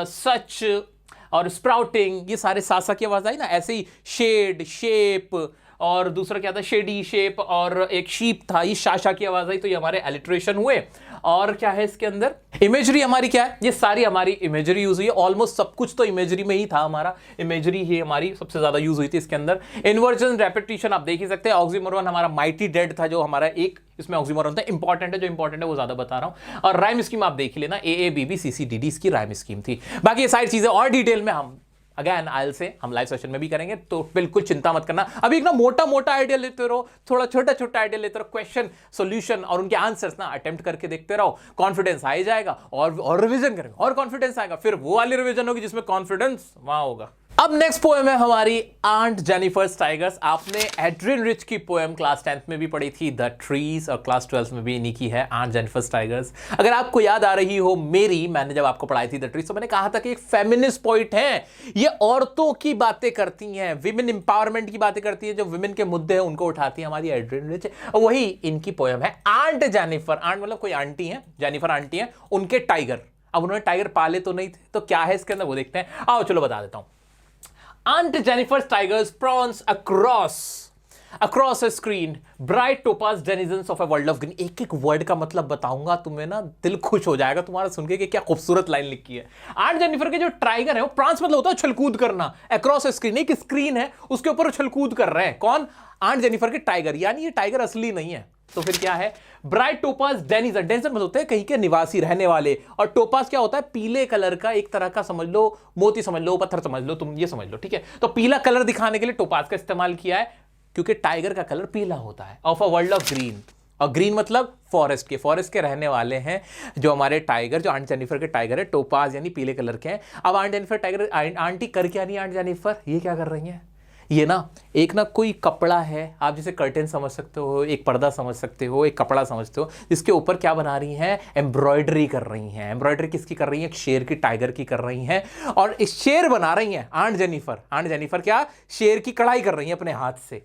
सच और स्प्राउटिंग, ये सारे सासा की आवाज आई ना। ऐसे ही शेड, शेप, और दूसरा क्या था? शेडी शेप, और एक शीप था, ये शाशा की आवाज आई। तो ये हमारे एलिट्रेशन हुए। और क्या है इसके अंदर? इमेजरी हमारी क्या है? ये सारी हमारी इमेजरी यूज हुई है। ऑलमोस्ट सब कुछ तो इमेजरी में ही था हमारा, इमेजरी ही हमारी सबसे ज्यादा यूज हुई थी इसके अंदर। इन्वर्जन, रेपिटेशन आप देख ही सकते हैं। ऑक्सीमोरॉन हमारा माइटी डेड था, जो हमारा एक इसमें ऑक्सीमोरॉन था। इंपॉर्टेंट है, जो इंपॉर्टेंट है वो ज्यादा बता रहा हूं। और राइम स्कीम आप देख ही लेना, AABB CCDD इसकी राइम स्कीम थी। बाकी ये सारी चीजें और डिटेल में हम अगेन आयल से हम लाइव सेशन में भी करेंगे, तो बिल्कुल चिंता मत करना। अभी एक ना मोटा आइडिया लेते रहो, थोड़ा छोटा आइडिया लेते रहो, क्वेश्चन सॉल्यूशन और उनके आंसर्स ना अटेम्प्ट करके देखते रहो। कॉन्फिडेंस आ ही जाएगा और रिवीजन करेंगे और कॉन्फिडेंस आएगा, फिर वो वाली रिवीजन होगी जिसमें कॉन्फिडेंस वहां होगा। अब नेक्स्ट पोएम है हमारी आंट जेनिफर्स टाइगर्स। आपने एड्रियन रिच की पोएम क्लास 10th में भी पढ़ी थी, द ट्रीज, और क्लास 12th में भी इन्हीं की है, आंट जेनिफर्स टाइगर्स। अगर आपको याद आ रही हो मैंने जब आपको पढ़ाई थी द ट्रीज, तो मैंने कहा था कि एक फेमिनिस्ट पोइट है, ये औरतों की बातें करती हैं, विमेन एम्पावरमेंट की बातें करती है, जो विमेन के मुद्दे हैं उनको उठाती है हमारी एड्रियन रिच। वही इनकी पोएम है आंट जेनिफर। आंट मतलब कोई आंटी है, जेनिफर आंटी है, उनके टाइगर। अब उन्होंने टाइगर पाले तो नहीं थे, तो क्या है इसके अंदर वो देखते हैं। आओ चलो बता देता हूं। Aunt Jennifer's tigers prance across a screen, bright topaz denizens of a world of green। एक एक वर्ड का मतलब बताऊंगा तुम्हें ना, दिल खुश हो जाएगा तुम्हारा सुन के कि क्या खूबसूरत लाइन लिखी है। आंट जेनिफर के जो टाइगर है वो प्रांस मतलब होता है उछलकूद करना। अक्रॉस स्क्रीन, एक स्क्रीन है उसके ऊपर उछलकूद कर रहे हैं। कौन? आंट जेनिफर के टाइगर, यानी ये टाइगर असली नहीं है। तो फिर क्या है? ब्राइट टोपाज डेनिजन, डेनिजन मतलब होते हैं कहीं के निवासी, रहने वाले। और टोपाज क्या होता है? पीले कलर का, एक तरह का समझ लो, मोती समझ लो, पत्थर समझ लो, तुम ये समझ लो, ठीक है। तो पीला कलर दिखाने के लिए टोपाज का इस्तेमाल किया है, क्योंकि टाइगर का कलर पीला होता है। Of a world of green, और ग्रीन मतलब फॉरेस्ट के रहने वाले हैं जो हमारे टाइगर, जो आंट जेनिफर के टाइगर है, टोपाज यानी पीले कलर के हैं। अब आंट जेनिफर टाइगर आंटी कर क्या नहीं, आंट जेनिफर ये क्या कर रही हैं, ये ना एक ना कोई कपड़ा है, आप जिसे कर्टेन समझ सकते हो, एक पर्दा समझ सकते हो, एक कपड़ा समझते हो, जिसके ऊपर क्या बना रही हैं, एम्ब्रॉयडरी कर रही हैं। एम्ब्रॉयडरी किसकी कर रही हैं, एक शेर की, टाइगर की कर रही हैं। और इस शेर बना रही हैं आंट जेनिफर क्या शेर की कढ़ाई कर रही हैं अपने हाथ से।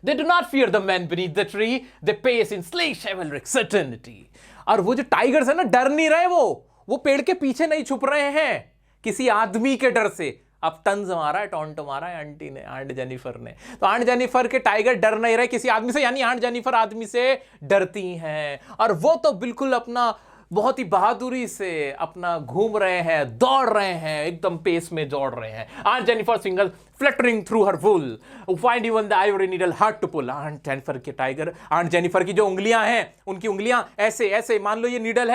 They do not fear the man beneath the tree. They pace in sleek chivalric certainty. और वो जो टाइगर्स है ना, डर नहीं रहे, वो पेड़ के पीछे नहीं छुप रहे हैं किसी आदमी के डर से। अब तंज मारा है, टॉन्ट मारा है आंटी ने, आंट जेनिफर ने। तो आंट जेनिफर के टाइगर डर नहीं रहे किसी आदमी से, यानी आंट जेनिफर आदमी से डरती हैं। और वो तो बिल्कुल अपना बहुत ही बहादुरी से अपना घूम रहे हैं, दौड़ रहे हैं, एकदम पेस में दौड़ रहे हैं। Aunt Jennifer fingers fluttering through her wool, find even the ivory needle hard to pull. Aunt Jennifer के टाइगर, आंट जेनिफर की जो उंगलियां हैं, उनकी उंगलियां ऐसे ऐसे, मान लो ये नीडल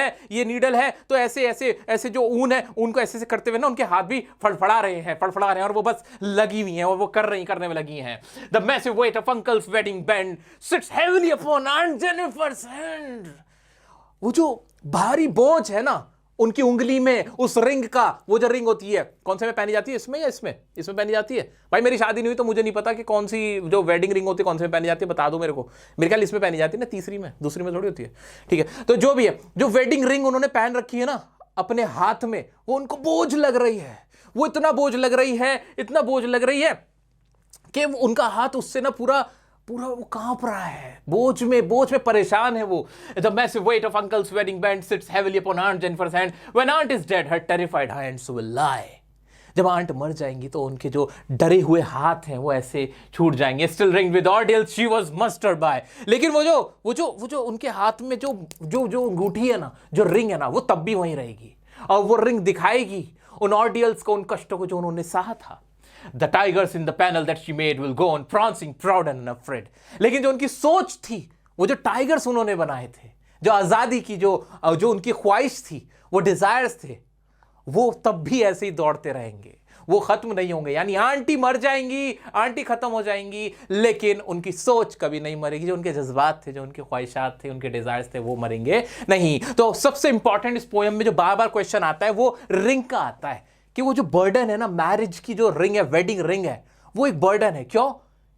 है, तो ऐसे ऐसे ऐसे जो ऊन है, ऊन को ऐसे ऐसे करते हुए ना उनके हाथ भी फड़फड़ा रहे हैं, और वो बस लगी हुई हैं, और वो करने में लगी हैं। The massive weight of uncle's wedding band sits heavily upon Aunt Jennifer's hand. वो जो भारी बोझ है ना उनकी उंगली में, उस रिंग का, वो जो रिंग होती है कौन से में पहनी जाती है, इसमें या इसमें पहनी जाती है। भाई मेरी शादी नहीं हुई तो मुझे नहीं पता कि कौन सी जो वेडिंग रिंग होती है कौन से में पहनी जाती है, बता दो मेरे को। मेरे ख्याल इसमें पहनी जाती है ना, तीसरी में, दूसरी में थोड़ी होती है। ठीक है, तो जो भी है, जो वेडिंग रिंग उन्होंने पहन रखी है ना अपने हाथ में, वो उनको बोझ लग रही है। वो इतना बोझ लग रही है कि उनका हाथ उससे ना पूरा वो कांप रहा है, बोझ में परेशान है वो। The massive weight of uncle's wedding band sits heavily upon Aunt Jennifer's hand. When aunt is dead, her terrified hands will lie. जब आंट मर जाएंगी तो उनके जो डरे हुए हाथ हैं वो ऐसे छूट जाएंगे। Still ringed with ordeals, she was mustered by. लेकिन वो जो उनके हाथ में जो अंगूठी है ना, जो रिंग है ना, वो तब भी वहीं रहेगी, और वो रिंग दिखाएगी उन ऑर्डियल्स को, उन कष्टों को जो उन्होंने सहा था। The tigers in the panel that she made will go on prancing, proud and unafraid. लेकिन जो उनकी सोच थी, वो जो टाइगर्स उन्होंने बनाए थे, जो आजादी की जो उनकी ख्वाहिश थी, वो डिजायर्स थे, वो तब भी ऐसे ही दौड़ते रहेंगे, वो खत्म नहीं होंगे। यानी आंटी मर जाएंगी, आंटी खत्म हो जाएंगी, लेकिन उनकी सोच कभी नहीं मरेगी। जो उनके जज्बात थे, जो उनके ख्वाहिशात थे, उनके डिजायर्स थे, वो मरेंगे नहीं। तो सबसे इंपॉर्टेंट इस पोएम में जो बार बार क्वेश्चन आता है वो रिंग का आता है, कि वो जो बर्डन है ना, मैरिज की जो रिंग है, वेडिंग रिंग है, वो एक बर्डन है। क्यों?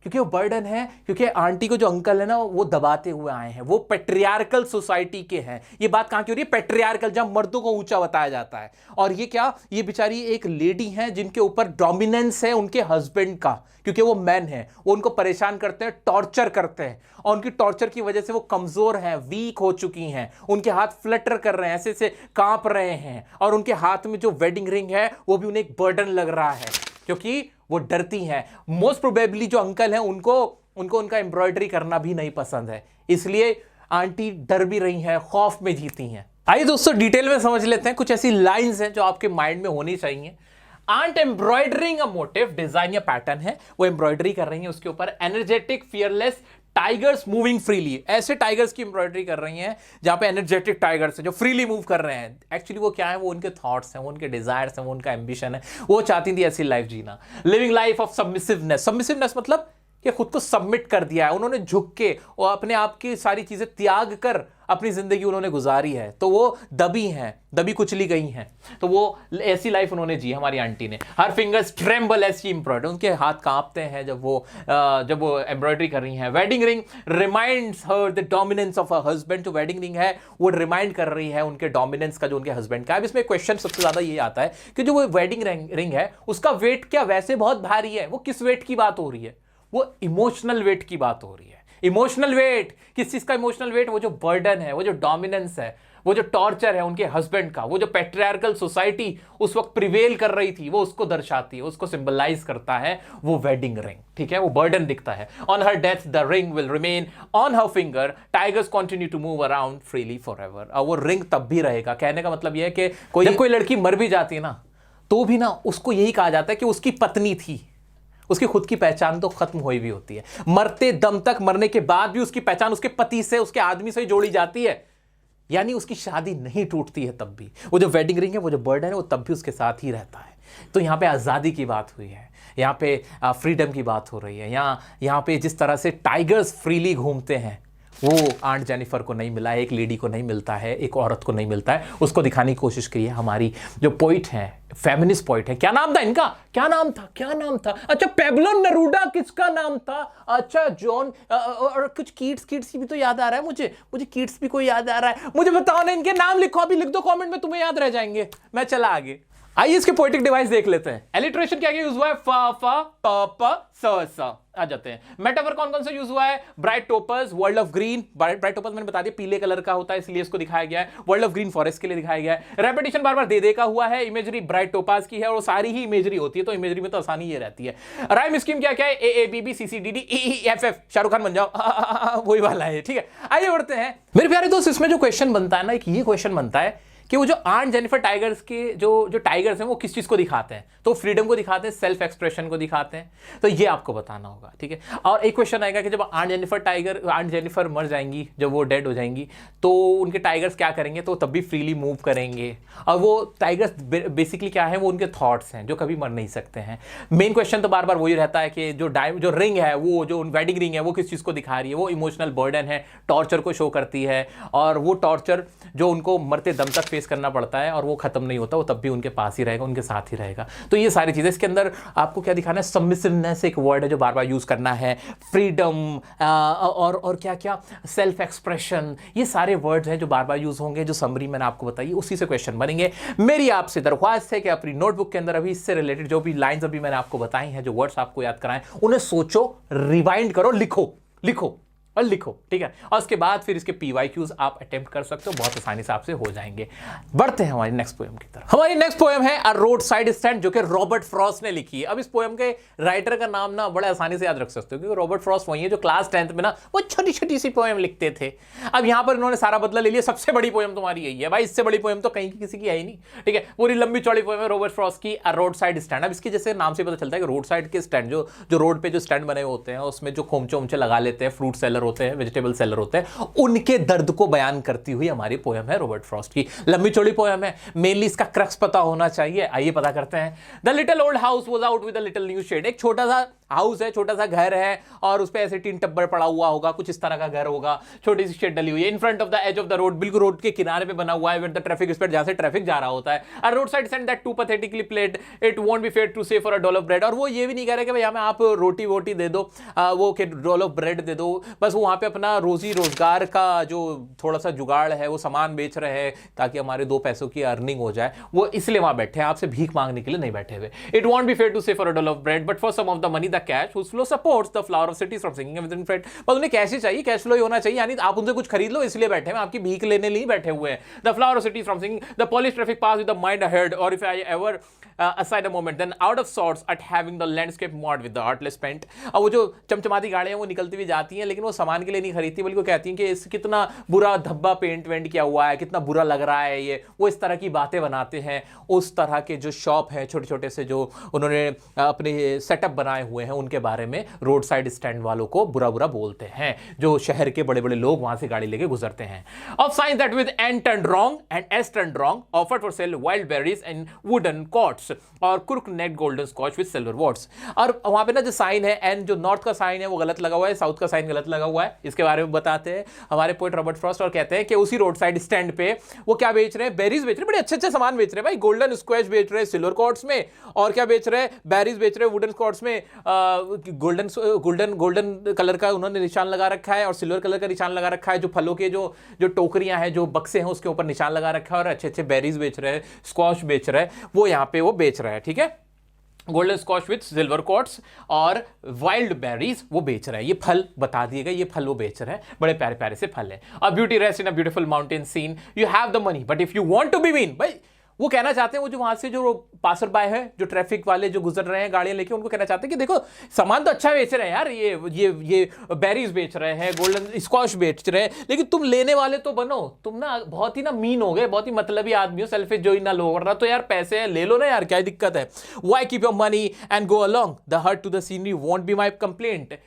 क्योंकि वो बर्डन है, क्योंकि आंटी को जो अंकल है ना वो दबाते हुए आए हैं, वो पेट्रियार्कल सोसाइटी के हैं। ये बात कहां की हो रही है? पेट्रियार्कल, जब मर्दों को ऊंचा बताया जाता है। और ये क्या, ये बेचारी एक लेडी हैं जिनके ऊपर डोमिनेंस है उनके हस्बैंड का, क्योंकि वो मैन है, वो उनको परेशान करते हैं, टॉर्चर करते हैं, और उनकी टॉर्चर की वजह से वो कमजोर हैं, वीक हो चुकी हैं, उनके हाथ फ्लटर कर रहे हैं, ऐसे ऐसे कांप रहे हैं, और उनके हाथ में जो वेडिंग रिंग है वो भी उन्हें एक बर्डन लग रहा है, क्योंकि वो डरती हैं। मोस्ट प्रोबेबली जो अंकल हैं उनको उनका एम्ब्रॉयडरी करना भी नहीं पसंद है, इसलिए आंटी डर भी रही हैं, खौफ में जीती हैं। आइए दोस्तों डिटेल में समझ लेते हैं। कुछ ऐसी लाइंस हैं जो आपके माइंड में होनी चाहिए। Aunt embroidering a motive, design या पैटर्न है, वो एम्ब्रॉयडरी कर रही है उसके ऊपर। Energetic, fearless tigers moving freely, ऐसे टाइगर्स की एम्ब्रॉयडरी कर रही हैं जहां पे एनर्जेटिक टाइगर्स हैं जो फ्रीली मूव कर रहे हैं। एक्चुअली वो क्या है, वो उनके थॉट्स हैं, वो उनके डिजायर्स हैं, वो उनका एम्बिशन है, वो चाहती थी ऐसी लाइफ जीना। Living life of submissiveness, submissiveness मतलब कि खुद को सबमिट कर दिया है उन्होंने, झुक के, और अपने आप की सारी चीजें त्याग कर अपनी जिंदगी उन्होंने गुजारी है, तो वो दबी कुचली गई हैं, तो वो ऐसी लाइफ उन्होंने जी हमारी आंटी ने। Her fingers tremble as she embroider, उनके हाथ कांपते हैं जब वो एम्ब्रॉयडरी कर रही हैं। Wedding ring reminds her the dominance of her husband, जो वेडिंग रिंग है वो रिमाइंड कर रही है उनके डोमिनेंस का, जो उनके हस्बैंड का। अब इसमें क्वेश्चन सबसे ज्यादा ये आता है कि जो वो वेडिंग रिंग है उसका वेट क्या वैसे बहुत भारी है, वो किस वेट की बात हो रही है? वो इमोशनल वेट की बात हो रही है। इमोशनल वेट, किस चीज का इमोशनल वेट? वो जो बर्डन है, वो जो डोमिनेंस है, वो जो टॉर्चर है उनके हस्बैंड का, वो जो पैट्रियार्कल सोसाइटी उस वक्त प्रिवेल कर रही थी, वो उसको दर्शाती है, उसको सिंबलाइज करता है वो वेडिंग रिंग। ठीक है, वो बर्डन दिखता है। On her death the ring will remain on her finger, tigers continue to move around freely forever. और वो रिंग तब भी रहेगा। कहने का मतलब यह है कि जब कोई लड़की मर भी जाती है ना, तो भी ना उसको यही कहा जाता है कि उसकी पत्नी थी, उसकी खुद की पहचान तो खत्म हुई भी होती है। मरते दम तक, मरने के बाद भी उसकी पहचान उसके पति से, उसके आदमी से ही जोड़ी जाती है, यानी उसकी शादी नहीं टूटती है तब भी। वो जो वेडिंग रिंग है, वो जो बर्डन है, वो तब भी उसके साथ ही रहता है। तो यहाँ पे आज़ादी की बात हुई है, यहाँ पे फ्रीडम की बात हो रही है, यहाँ पे जिस तरह से टाइगर्स फ्रीली घूमते हैं, वो आंट जेनिफर को नहीं मिला है, एक लेडी को नहीं मिलता है, एक औरत को नहीं मिलता है, उसको दिखाने की कोशिश की है हमारी जो पोइट हैं, फेमिनिस्ट पोइट है। क्या नाम था इनका, क्या नाम था? अच्छा, पेब्लो नेरूदा किसका नाम था? अच्छा, जॉन और कुछ कीट्स की भी तो याद आ रहा है मुझे कीट्स भी कोई याद आ रहा है। मुझे बताओ ना, इनके नाम लिखो, अभी लिख दो कमेंट में, तुम्हें याद रह जाएंगे। मैं चला आगे। आइए इसके पोएटिक डिवाइस देख लेते हैं। एलिट्रेशन क्या यूज हुआ है? फा फा प प स आ जाते हैं। मेटाफर कौन कौन सा यूज हुआ है? Bright toppers, world of green. Bright toppers मैंने बता दिया पीले कलर का होता है, इसलिए इसको दिखाया गया है। वर्ल्ड ऑफ ग्रीन फॉरेस्ट के लिए दिखाया गया है। रेपिटेशन बार बार दे का हुआ है। इमेजरी ब्राइट टोपाज की है और सारी ही इमेजरी होती है, तो इमेजरी में तो आसानी ये रहती है। राइम स्कीम क्या क्या है? A B B C C D D E E F F. Shahrukh Khan बन जाओ, वही वाला है। ठीक है, आइए बढ़ते हैं मेरे प्यारे दोस्त। इसमें जो क्वेश्चन बनता है ना, एक ये क्वेश्चन बनता है कि वो जो आंट जेनिफर टाइगर्स के जो टाइगर्स हैं वो किस चीज को दिखाते हैं? तो फ्रीडम को दिखाते हैं, सेल्फ एक्सप्रेशन को दिखाते हैं। तो ये आपको बताना होगा, ठीक है। और एक क्वेश्चन आएगा कि जब आंट जेनिफर मर जाएंगी, जब वो डेड हो जाएंगी, तो उनके टाइगर्स क्या करेंगे? तो तब भी फ्रीली मूव करेंगे। और वो टाइगर्स बेसिकली क्या है? वो उनके थॉट्स हैं जो कभी मर नहीं सकते हैं। मेन क्वेश्चन तो बार बार वही रहता है कि जो रिंग है, वो जो वेडिंग रिंग है, वो किस चीज को दिखा रही है? वो इमोशनल बर्डन है, टॉर्चर को शो करती है। और वो टॉर्चर जो उनको मरते दम तक फेस करना पड़ता है और वो खत्म नहीं होता, वो तब भी उनके पास ही रहेगा, उनके साथ ही रहेगा। तो ये सारी चीजें इसके अंदर आपको क्या दिखाना है? सबमिसिवनेस एक वर्ड है जो बार बार यूज करना है, फ्रीडम और क्या क्या, सेल्फ एक्सप्रेशन, ये सारे वर्ड्स हैं जो बार बार यूज होंगे। जो समरी मैंने आपको बताई उसी से क्वेश्चन बनेंगे। मेरी आपसे दरख्वास्त है कि अपनी नोटबुक के अंदर अभी इससे रिलेटेड जो भी लाइंस अभी मैंने आपको बताई हैं, जो वर्ड्स आपको याद कराएं, उन्हें सोचो, रिवाइंड करो, लिखो और लिखो, ठीक है। और उसके बाद फिर इसके PYQs आप अटेम्प्ट कर सकते हो, बहुत आसानी से आपसे हो जाएंगे। बढ़ते हैं हमारी नेक्स्ट पोएम की तरफ। हमारी नेक्स्ट पोएम है अ रोड साइड स्टैंड, जो कि रॉबर्ट फ्रॉस्ट ने लिखी है। अब इस पोएम के राइटर का नाम ना बड़े आसानी से याद रख सकते हो, क्योंकि रॉबर्ट फ्रॉस्ट वही है जो क्लास 10th में ना वो छोटी छोटी सी पोएम लिखते थे। अब यहां पर इन्होंने सारा बदला ले लिया। सबसे बड़ी पोएम तुम्हारी यही है भाई, इससे बड़ी पोएम तो कहीं की किसी की है ही नहीं, ठीक है। पूरी लंबी चौड़ी पोएम है रॉबर्ट फ्रॉस्ट की, अ रोड साइड स्टैंड। अब इसके जैसे नाम से पता चलता है कि रोड साइड के स्टैंड, जो रोड पे जो स्टैंड बने होते हैं, उसमें जो खोमचे उमचे लगा लेते हैं, फ्रूट सेलर होते हैं, वेजिटेबल सेलर होते हैं, उनके दर्द को बयान करती हुई हमारी पोएम है रॉबर्ट फ्रॉस्ट की। लंबी चौड़ी पोएम है, मेनली इसका क्रक्स पता होना चाहिए। आइए पता करते हैं। The little old house was out with a little new shed. एक छोटा सा हाउस है, छोटा सा घर है, और उस पे ऐसे टीन टब्बर पड़ा हुआ होगा, कुछ इस तरह का घर होगा, छोटी सी शेड डली हुई है। In front of the edge of the road, बिल्कुल रोड के किनारे पे बना हुआ है, विद द ट्रैफिक स्पीड, जहां से ट्रैफिक जा रहा होता है। A road side stand that too pathetically played, it won't be fair to say for a dole of bread. और वो ये भी नहीं कह रहे कि भाई हमें आप रोटी वोटी दे दो, वो के डॉल ऑफ ब्रेड दे दो, बस वो वहां पे अपना रोजी रोजगार का जो थोड़ा सा जुगाड़ है, वो सामान बेच रहे हैं ताकि हमारे 2 पैसों की अर्निंग हो जाए, वो इसलिए वहां बैठे हैं, आपसे भीख मांगने के लिए नहीं बैठे हुए। It won't be fair to say for a dole of bread, but for some of the money the cash whose flow supports the flower of cities from singing with in fret. बस उन्हें cash ही चाहिए, cash flow ही होना चाहिए, यानी आप उनसे कुछ खरीद लो इसलिए बैठे हैं, आपकी भीख लेने लिए बैठे हुए हैं। The flower of cities from singing, the polish traffic pass with the mind ahead, और if I ever aside a moment then out of sorts at having the landscape marred with the artless paint। और वो जो चमचमाती गाड़ियां वो निकलती भी जाती हैं, लेकिन वो सामान के लिए नहीं खरीदती, बल्कि वो कहती हैं कि इस कितना बुरा धब्बा पेंट वेंट किया हुआ है, कितना बुरा लग रहा है ये, वो इस तरह की बातें बनाते हैं। उस तरह के जो शॉप है छोटे छोटे से, जो उन्होंने अपने सेटअप बनाए हुए हैं, उनके बारे में रोड साइड स्टैंड वालों को बुरा बुरा बोलते हैं, जो शहर के बड़े बड़े लोग वहां से गाड़ी लेके गुजरते हैं। Of science that with an turn wrong and S turn wrong offered for sale wild berries and wooden cots और cork neck golden scotch with silver watts. और वहां पे ना जो साइन है, एन जो नॉर्थ का साइन है वो गलत लगा हुआ है, साउथ का साइन गलत लगा हुआ है। इसके बारे में बताते हैं हमारे पोएट रॉबर्ट फ्रॉस्ट, और कहते हैं कि उसी रोड साइड स्टैंड पे वो क्या बेच रहे हैं? बेरीज बेच रहे हैं, बड़े अच्छे अच्छे सामान बेच रहे हैं भाई। गोल्डन स्क्वैच बेच रहे हैं सिल्वर कॉर्ड्स में, और क्या बेच रहे हैं? बेरीज बेच रहे हैं वुडन कॉर्ड्स में। गोल्डन कलर का उन्होंने निशान लगा रखा है और सिल्वर कलर का निशान लगा रखा है। जो फलों के जो टोकरियां हैं, जो बक्से हैं, उसके ऊपर निशान लगा रखा है, और अच्छे अच्छे बेरीज बेच रहे हैं, स्क्वैच बेच रहे हैं, वो यहाँ पे वो बेच रहा है, ठीक है। Golden squash with silver coats और वाइल्ड बेरीज वो बेच रहे हैं। ये फल बता दिए गए, ये फल वो बेच रहे हैं, बड़े प्यारे प्यारे से फल है। A beauty rest in a beautiful mountain scene, you have the money but if you want to be mean. भाई वो कहना चाहते हैं, वो जो वहां से जो पासर बाय है, जो ट्रैफिक वाले जो गुजर रहे हैं गाड़ियां लेके, उनको कहना चाहते हैं कि देखो सामान तो अच्छा बेच रहे हैं यार, ये बेरीज बेच रहे हैं, गोल्डन स्क्वैश बेच रहे हैं, लेकिन तुम लेने वाले तो बनो। तुम ना बहुत ही ना मीन हो गए, बहुत ही मतलबी आदमी हो, सेल्फिश जो ही ना लो रहा, तो यार पैसे है ले लो ना यार, क्या दिक्कत है? Why keep your money and go along, the hurt to the scenery won't be my complaint.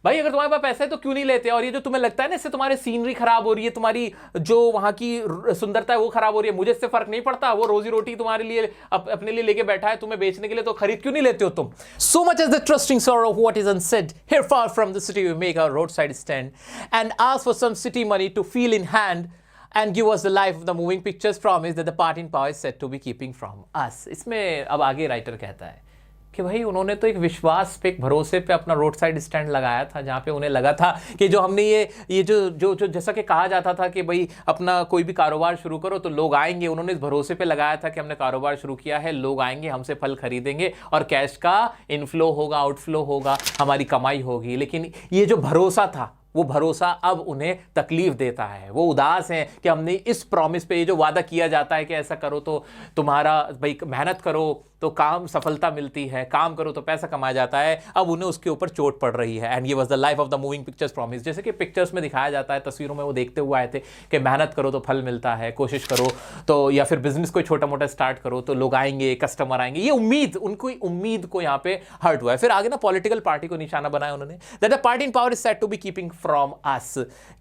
भाई अगर तुम्हारे पास पैसा है तो क्यों नहीं लेते? और ये जो तुम्हें लगता है ना इससे तुम्हारी सीनरी खराब हो रही है, तुम्हारी जो वहां की सुंदरता है वो खराब हो रही है, मुझे इससे फर्क नहीं पड़ता, वो रोजी रोटी तुम्हारे लिए अपने लिए लेके बैठा है तुम्हें बेचने के लिए, तो खरीद क्यों नहीं लेते हो तुम? So much as the trusting sorrow of what is unsaid. Here far from the city we make our roadside stand and ask for some city money to feel in hand and give us the life of the moving pictures promise that the party in power is said to be keeping from us. इसमें अब आगे writer कहता है कि भाई उन्होंने तो एक विश्वास पे, एक भरोसे पे अपना रोड साइड स्टैंड लगाया था, जहाँ पे उन्हें लगा था कि जो हमने ये जो जैसा कि कहा जाता था कि भाई अपना कोई भी कारोबार शुरू करो तो लोग आएंगे, उन्होंने इस भरोसे पे लगाया था कि हमने कारोबार शुरू किया है, लोग आएंगे, हमसे फल खरीदेंगे और कैश का इनफ्लो होगा, आउटफ्लो होगा, हमारी कमाई होगी। लेकिन ये जो भरोसा था वो भरोसा अब उन्हें तकलीफ देता है। वो उदास हैं कि हमने इस प्रॉमिस पे, ये जो वादा किया जाता है कि ऐसा करो तो तुम्हारा भाई मेहनत करो तो काम सफलता मिलती है, काम करो तो पैसा कमाया जाता है, अब उन्हें उसके ऊपर चोट पड़ रही है। एंड ये was the life of the moving pictures promise. जैसे कि पिक्चर्स में दिखाया जाता है, तस्वीरों में वो देखते हुए आए थे कि मेहनत करो तो फल मिलता है, कोशिश करो तो, या फिर बिजनेस कोई छोटा मोटा स्टार्ट करो तो लोग आएंगे, कस्टमर आएंगे, ये उम्मीद, उनको उम्मीद को यहाँ पे हर्ट हुआ है। फिर आगे ना पॉलिटिकल पार्टी को निशाना बनाया उन्होंने, that the party in power is said to be keeping from us,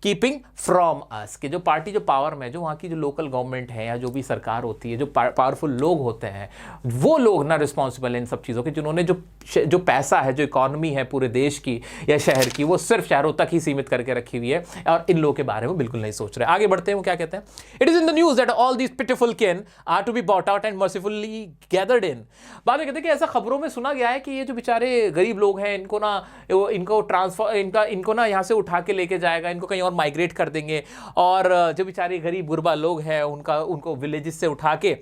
keeping from us, कि जो पार्टी जो पावर में, जो वहाँ की जो लोकल गवर्नमेंट है या जो भी सरकार होती है, जो पावरफुल लोग होते हैं, वो लोग ना रिस्पॉन्सिबल इन सब चीज़ों के, जिन्होंने जो पैसा है, जो इकोनॉमी है पूरे देश की या शहर की, वो सिर्फ शहरों तक ही सीमित करके रखी हुई है और इन लोगों के बारे में बिल्कुल नहीं सोच रहे। आगे बढ़ते हैं, वो क्या कहते हैं, it is in the news that all these pitiful kin are to be bought out and mercifully gathered in. बाद में कहते हैं कि ऐसा खबरों में सुना गया है कि ये जो बेचारे गरीब लोग हैं, इनको ना इनको ट्रांसफर इनको ना यहाँ से उठा के लेके जाएगा, इनको कहीं और माइग्रेट कर देंगे, और जो बेचारे गरीब गुरबा लोग हैं उनको विलेजेस से उठा के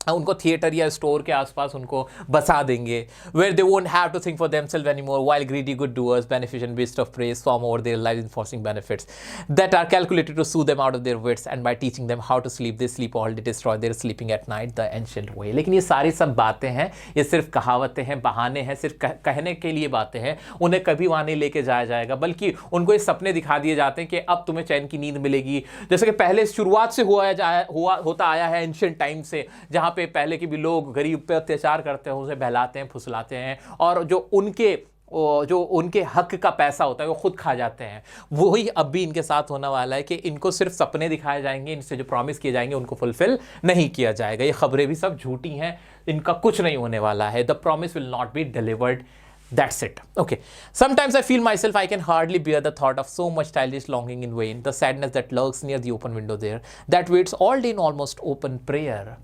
उनको थिएटर या स्टोर के आसपास उनको बसा देंगे, where they won't have to think for themself anymore while greedy good doers benefit and best of praise form over their lives enforcing benefits that are calculated to sued them out of their wits and by teaching them how to sleep they sleep all day destroy their sleeping at night the ancient way. लेकिन ये सारी सब बातें हैं, ये सिर्फ कहावतें हैं, बहाने हैं, सिर्फ कहने के लिए बातें हैं, उन्हें कभी वहाँ नहीं लेके जाया जाएगा, बल्कि उनको ये सपने दिखा दिए जाते हैं कि अब तुम्हें चैन की नींद मिलेगी, जैसे कि पहले शुरुआत से होता आया है एंशिएंट टाइम से, जहाँ पे पहले के भी लोग गरीब पे अत्याचार करते हैं, उसे बहलाते हैं, फुसलाते हैं, और जो उनके हक का पैसा होता है वो खुद खा जाते हैं। वही अब भी इनके साथ होने वाला है कि इनको सिर्फ सपने दिखाए जाएंगे, इनसे जो प्रॉमिस किए जाएंगे उनको फुलफिल नहीं किया जाएगा। ये खबरें भी सब झूठी हैं, इनका कुछ नहीं होने वाला है। The promise will not be delivered. That's it. Okay. Sometimes I feel myself I can hardly bear the thought of so much childish longing in vain, the sadness that lurks near the open window there, that waits all day in almost open prayer.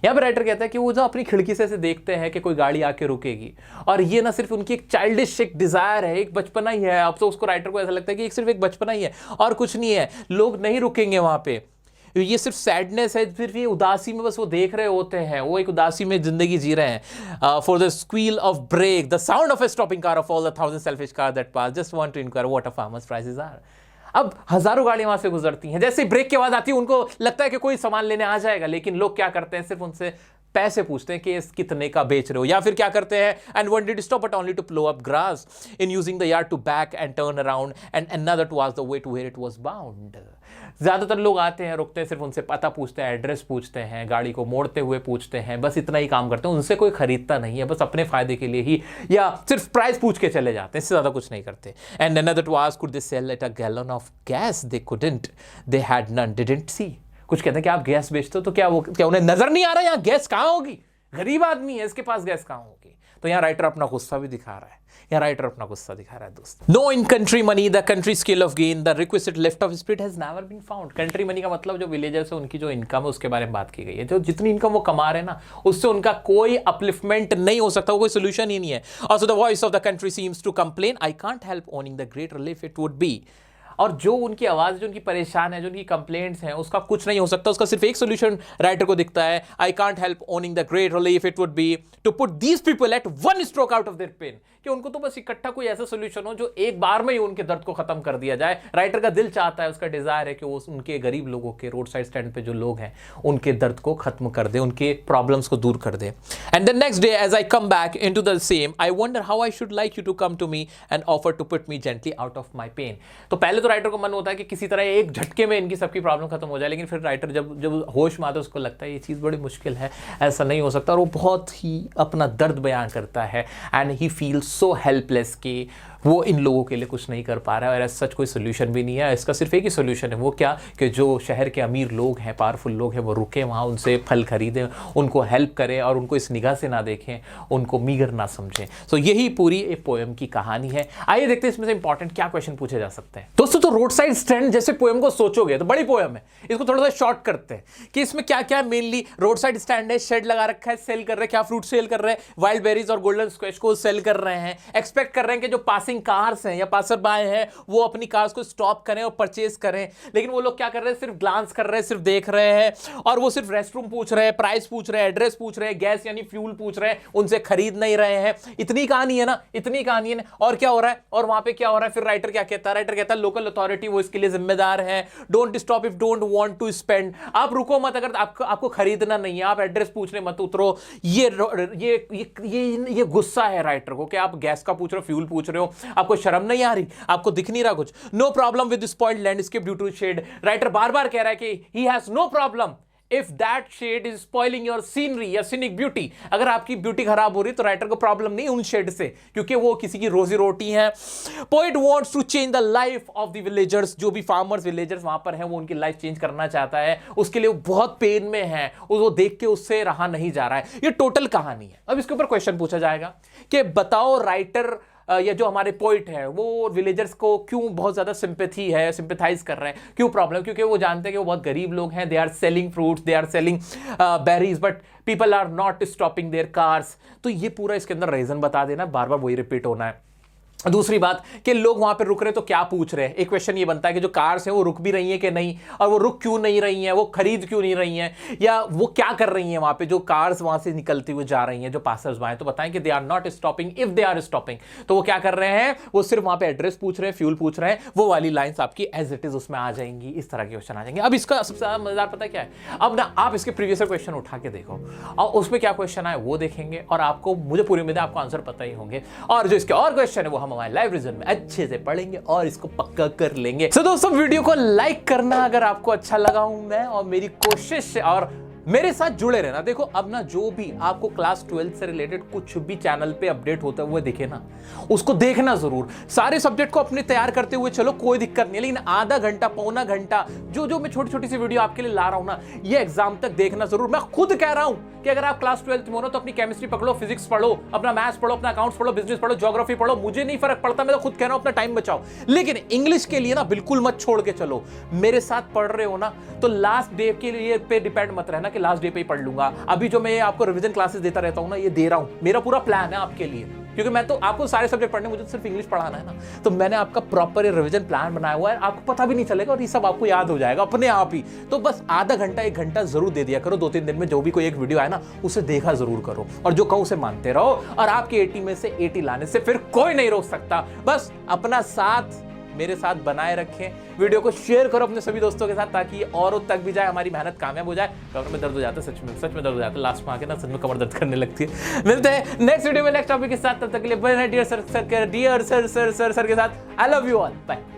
यहाँ पर writer कहता है कि वो जो अपनी खिड़की से देखते हैं कि कोई गाड़ी आके रुकेगी, और ये ना सिर्फ उनकी एक चाइल्डिश एक डिजायर है, एक बचपना ही है। अब तो उसको राइटर को ऐसा लगता है कि सिर्फ एक बचपना ही है और कुछ नहीं है, लोग नहीं रुकेंगे वहाँ पे, ये सिर्फ सैडनेस है, सिर्फ ये उदासी में बस वो देख रहे होते हैं, वो एक उदासी में जिंदगी जी रहे हैं। For the squeal of brake, the sound of a stopping car, of all the thousand selfish car that pass, just want to inquire what a farmer's prices are. अब हजारों गाड़ियां वहां से गुजरती हैं, जैसे ब्रेक की आवाज आती है उनको लगता है कि कोई सामान लेने आ जाएगा, लेकिन लोग क्या करते हैं, सिर्फ उनसे पैसे पूछते हैं कि कितने का बेच रहे हो, या फिर क्या करते हैं, and one did stop but only to plough up grass in using the yard to back and turn around and another to ask the way to where it was bound. ज्यादातर लोग आते हैं, रुकते हैं, सिर्फ उनसे पता पूछते हैं, एड्रेस पूछते हैं, गाड़ी को मोड़ते हुए पूछते हैं, बस इतना ही काम करते हैं, उनसे कोई खरीदता नहीं है, बस अपने फायदे के लिए ही, या सिर्फ प्राइस पूछ के चले जाते हैं, इससे ज्यादा कुछ नहीं करते। And another to ask could they sell at a gallon of gas, they couldn't, they had none, didn't see. कुछ कहते हैं कि आप गैस बेचते हो तो क्या उन्हें नजर नहीं आ रहा यहाँ गैस कहाँ होगी, गरीब आदमी है, इसके पास गैस कहाँ होगी। तो यहाँ राइटर अपना गुस्सा भी दिखा रहा है, दोस्त। No in country money the country scale of gain, the requisite lift of spirit has never been found. Country money का मतलब जो विलेजर्स है उनकी जो इनकम है उसके बारे में बात की गई है, जो जितनी इनकम वो कमा रहे हैं ना, उससे उनका कोई अपलिफ्टमेंट नहीं हो सकता, वो कोई सोल्यूशन ही नहीं है। Also the voice of the country seems to complain, I can't help owning the great relief it would be. और जो उनकी आवाज़, जो उनकी परेशान है, जो उनकी कंप्लेंट्स हैं, उसका कुछ नहीं हो सकता, उसका सिर्फ एक सोल्यूशन राइटर को दिखता है, I can't help owning the great relief it would be to put these people at one stroke out of there pen, कि उनको तो बस इकट्ठा कोई ऐसा सोल्यूशन हो जो एक बार में ही उनके दर्द को खत्म कर दिया जाए। राइटर का दिल चाहता है, उसका डिजायर है कि वो उनके गरीब लोगों के, रोड साइड स्टैंड पे जो लोग हैं, उनके दर्द को खत्म कर दे, उनके प्रॉब्लम्स को दूर कर दे। And the next day as I come back into the same, I wonder how I should like you to come to me and offer to put me gently out of my pain. तो पहले तो writer को मन होता है कि किसी तरह एक झटके में इनकी सबकी प्रॉब्लम खत्म हो जाए, लेकिन फिर राइटर जब होश में आता है उसको लगता है ये चीज़ बड़ी मुश्किल है, ऐसा नहीं हो सकता, और वो बहुत ही अपना दर्द बयान करता है। And he feels so helpless कि वो इन लोगों के लिए कुछ नहीं कर पा रहा है और सच कोई सोल्यूशन भी नहीं है। इसका सिर्फ एक ही सोल्यूशन है, वो क्या कि जो शहर के अमीर लोग हैं, पावरफुल लोग हैं, वो रुके वहाँ, उनसे फल खरीदें, उनको हेल्प करें और उनको इस निगाह से ना देखें, उनको मीगर ना समझें। तो यही पूरी एक पोएम की कहानी है। आइए देखते हैं इसमें से इंपॉर्टेंट क्या क्वेश्चन पूछे जा सकते हैं। दोस्तों तो रोड साइड स्टैंड जैसे पोएम को सोचोगे तो बड़ी पोएम है, इसको थोड़ा सा शॉर्ट करते हैं कि इसमें क्या क्या मेनली रोड साइड स्टैंड है, शेड लगा रखा है, सेल कर रहे हैं, क्या फ्रूट सेल कर रहे हैं, वाइल्ड बेरीज और गोल्डन स्क्वैश को सेल कर रहे हैं। एक्सपेक्ट कर रहे हैं कि जो पासिंग कार्स हैं या पासर बाय हैं वो अपनी कार्स को स्टॉप करें और परचेज करें, लेकिन वो लोग क्या कर रहे हैं, सिर्फ ग्लांस कर रहे हैं, सिर्फ देख रहे हैं और वो सिर्फ रेस्टरूम पूछ रहे हैं, प्राइस पूछ रहे हैं, एड्रेस पूछ रहे हैं, गैस यानी फ्यूल पूछ रहे हैं, उनसे खरीद नहीं रहे हैं। इतनी कहानी है ना, इतनी कहानी है ना। और क्या हो रहा है, और वहां पे क्या हो रहा है, फिर राइटर क्या कहता है, राइटर कहता है लोकल अथॉरिटी वो इसके लिए जिम्मेदार है। Don't stop if don't want to spend, आप रुको मत अगर आपको खरीदना नहीं है, आप एड्रेस पूछने मत उतरो। ये गुस्सा है राइटर को कि आप गैस का पूछ रहे हो, फ्यूल पूछ रहे हो, आपको शर्म नहीं आ रही, आपको दिख नहीं रहा कुछ। No problem with spoiled landscape due to shade, writer बार बार कह रहा है कि he has no problem if that shade is spoiling your scenery या सीनिक ब्यूटी। अगर आपकी ब्यूटी खराब हो रही तो राइटर को प्रॉब्लम नहीं उन शेड से, क्योंकि वो किसी की रोजी रोटी है। Poet wants to change the life of the villagers, जो भी फार्मर्स विलेजर्स वहां पर हैं वो उनकी लाइफ चेंज करना चाहता है, उसके लिए वो बहुत पेन में है, वो देख के उससे रहा नहीं जा रहा है। ये टोटल कहानी है। अब इसके ऊपर क्वेश्चन पूछा जाएगा कि बताओ राइटर या जो हमारे पोइट है वो विलेजर्स को क्यों बहुत ज्यादा सिंपैथी है, सिंपैथाइज कर रहे हैं, क्यों प्रॉब्लम, क्योंकि वो जानते हैं कि वो बहुत गरीब लोग हैं, they are selling fruits, they are selling berries, but people are not stopping their cars. तो ये पूरा इसके अंदर रीजन बता देना, बार बार वही रिपीट होना है। दूसरी बात कि लोग वहां पे रुक रहे तो क्या पूछ रहे हैं। एक क्वेश्चन ये बनता है कि जो कार्स हैं वो रुक भी रही हैं कि नहीं, और वो रुक क्यों नहीं रही हैं, वो खरीद क्यों नहीं रही हैं, या वो क्या कर रही हैं वहां पे जो कार्स वहां से निकलती हुई जा रही हैं, जो पासर्स बाय। तो बताएं कि they are not stopping, if they are stopping तो वो क्या कर रहे हैं, वो सिर्फ वहां पे एड्रेस पूछ रहे हैं, फ्यूल पूछ रहे हैं। वो वाली लाइंस आपकी एज इट इज उसमें आ जाएंगी, इस तरह के क्वेश्चन आ जाएंगे। अब इसका सबसे ज्यादा मजेदार पता क्या है, अब ना आप इसके प्रीवियस क्वेश्चन उठा के देखो और उसमें क्या क्वेश्चन आए वो देखेंगे और आपको, मुझे पूरी उम्मीद है आपको आंसर पता ही होंगे, और जो इसके और क्वेश्चन है वो हम हमारे लाइव रीजन में अच्छे से पढ़ेंगे और इसको पक्का कर लेंगे। तो दोस्तों वीडियो को लाइक करना अगर आपको अच्छा लगा हूं मैं, और मेरी कोशिश और मेरे साथ जुड़े रहना। देखो अब ना जो भी आपको क्लास 12 से रिलेटेड कुछ भी चैनल पे अपडेट होता है वो दिखे ना, उसको देखना जरूर। सारे सब्जेक्ट को अपने तैयार करते हुए चलो, कोई दिक्कत नहीं है, लेकिन आधा घंटा पौना घंटा जो मैं छोटी छोटी सी वीडियो आपके लिए ला रहा हूं ना, ये एग्जाम तक देखना जरूर। मैं खुद कह रहा हूं कि अगर आप क्लास 12 में हो ना तो अपनी केमिस्ट्री पकड़ो, फिजिक्स पढ़ो, अपना मैथ्स पढ़ो, अपना अकाउंट्स पढ़ो, बिजनेस पढ़ो, ज्योग्राफी पढ़ो, मुझे नहीं फर्क पड़ता, मैं तो खुद कह रहा हूं अपना टाइम बचाओ। लेकिन इंग्लिश के लिए ना बिल्कुल मत छोड़ के चलो। मेरे साथ पढ़ रहे हो ना तो लास्ट डे के लिए पे डिपेंड मत रहना कि लास्ट डे पे ही पढ़ लूंगा। अभी जो मैं आपको रिवीजन क्लासेस देता रहता हूं ना, ये दे रहा हूं, मेरा पूरा प्लान है आपके लिए, क्योंकि मैं तो आपको सारे सब्जेक्ट पढ़ने, मुझे तो सिर्फ इंग्लिश पढ़ाना है ना, तो मैंने आपका प्रॉपर रिवीजन प्लान बनाया हुआ है, आपको पता भी नहीं चलेगा और ये सब आपको याद हो जाएगा अपने आप ही। तो बस आधा घंटा 1 घंटा जरूर दे दिया करो 2-3 दिन में, जो भी कोई एक वीडियो आए ना उसे देखा जरूर करो, और जो कहूं उसे मानते रहो, और आपके 80 में से 80 लाने से फिर कोई नहीं रोक सकता। बस अपना साथ मेरे साथ बनाए रखें, वीडियो को शेयर करो अपने सभी दोस्तों के साथ, ताकि औरों तक भी जाए, हमारी मेहनत कामयाब हो जाए। कमर में दर्द हो जाता है, सच में दर्द हो जाता है, लास्ट में आके ना सच में कमर दर्द करने लगती है। मिलते हैं नेक्स्ट वीडियो में नेक्स्ट टॉपिक के साथ, तब तक के लिए डियर सर के साथ। I love you all, bye.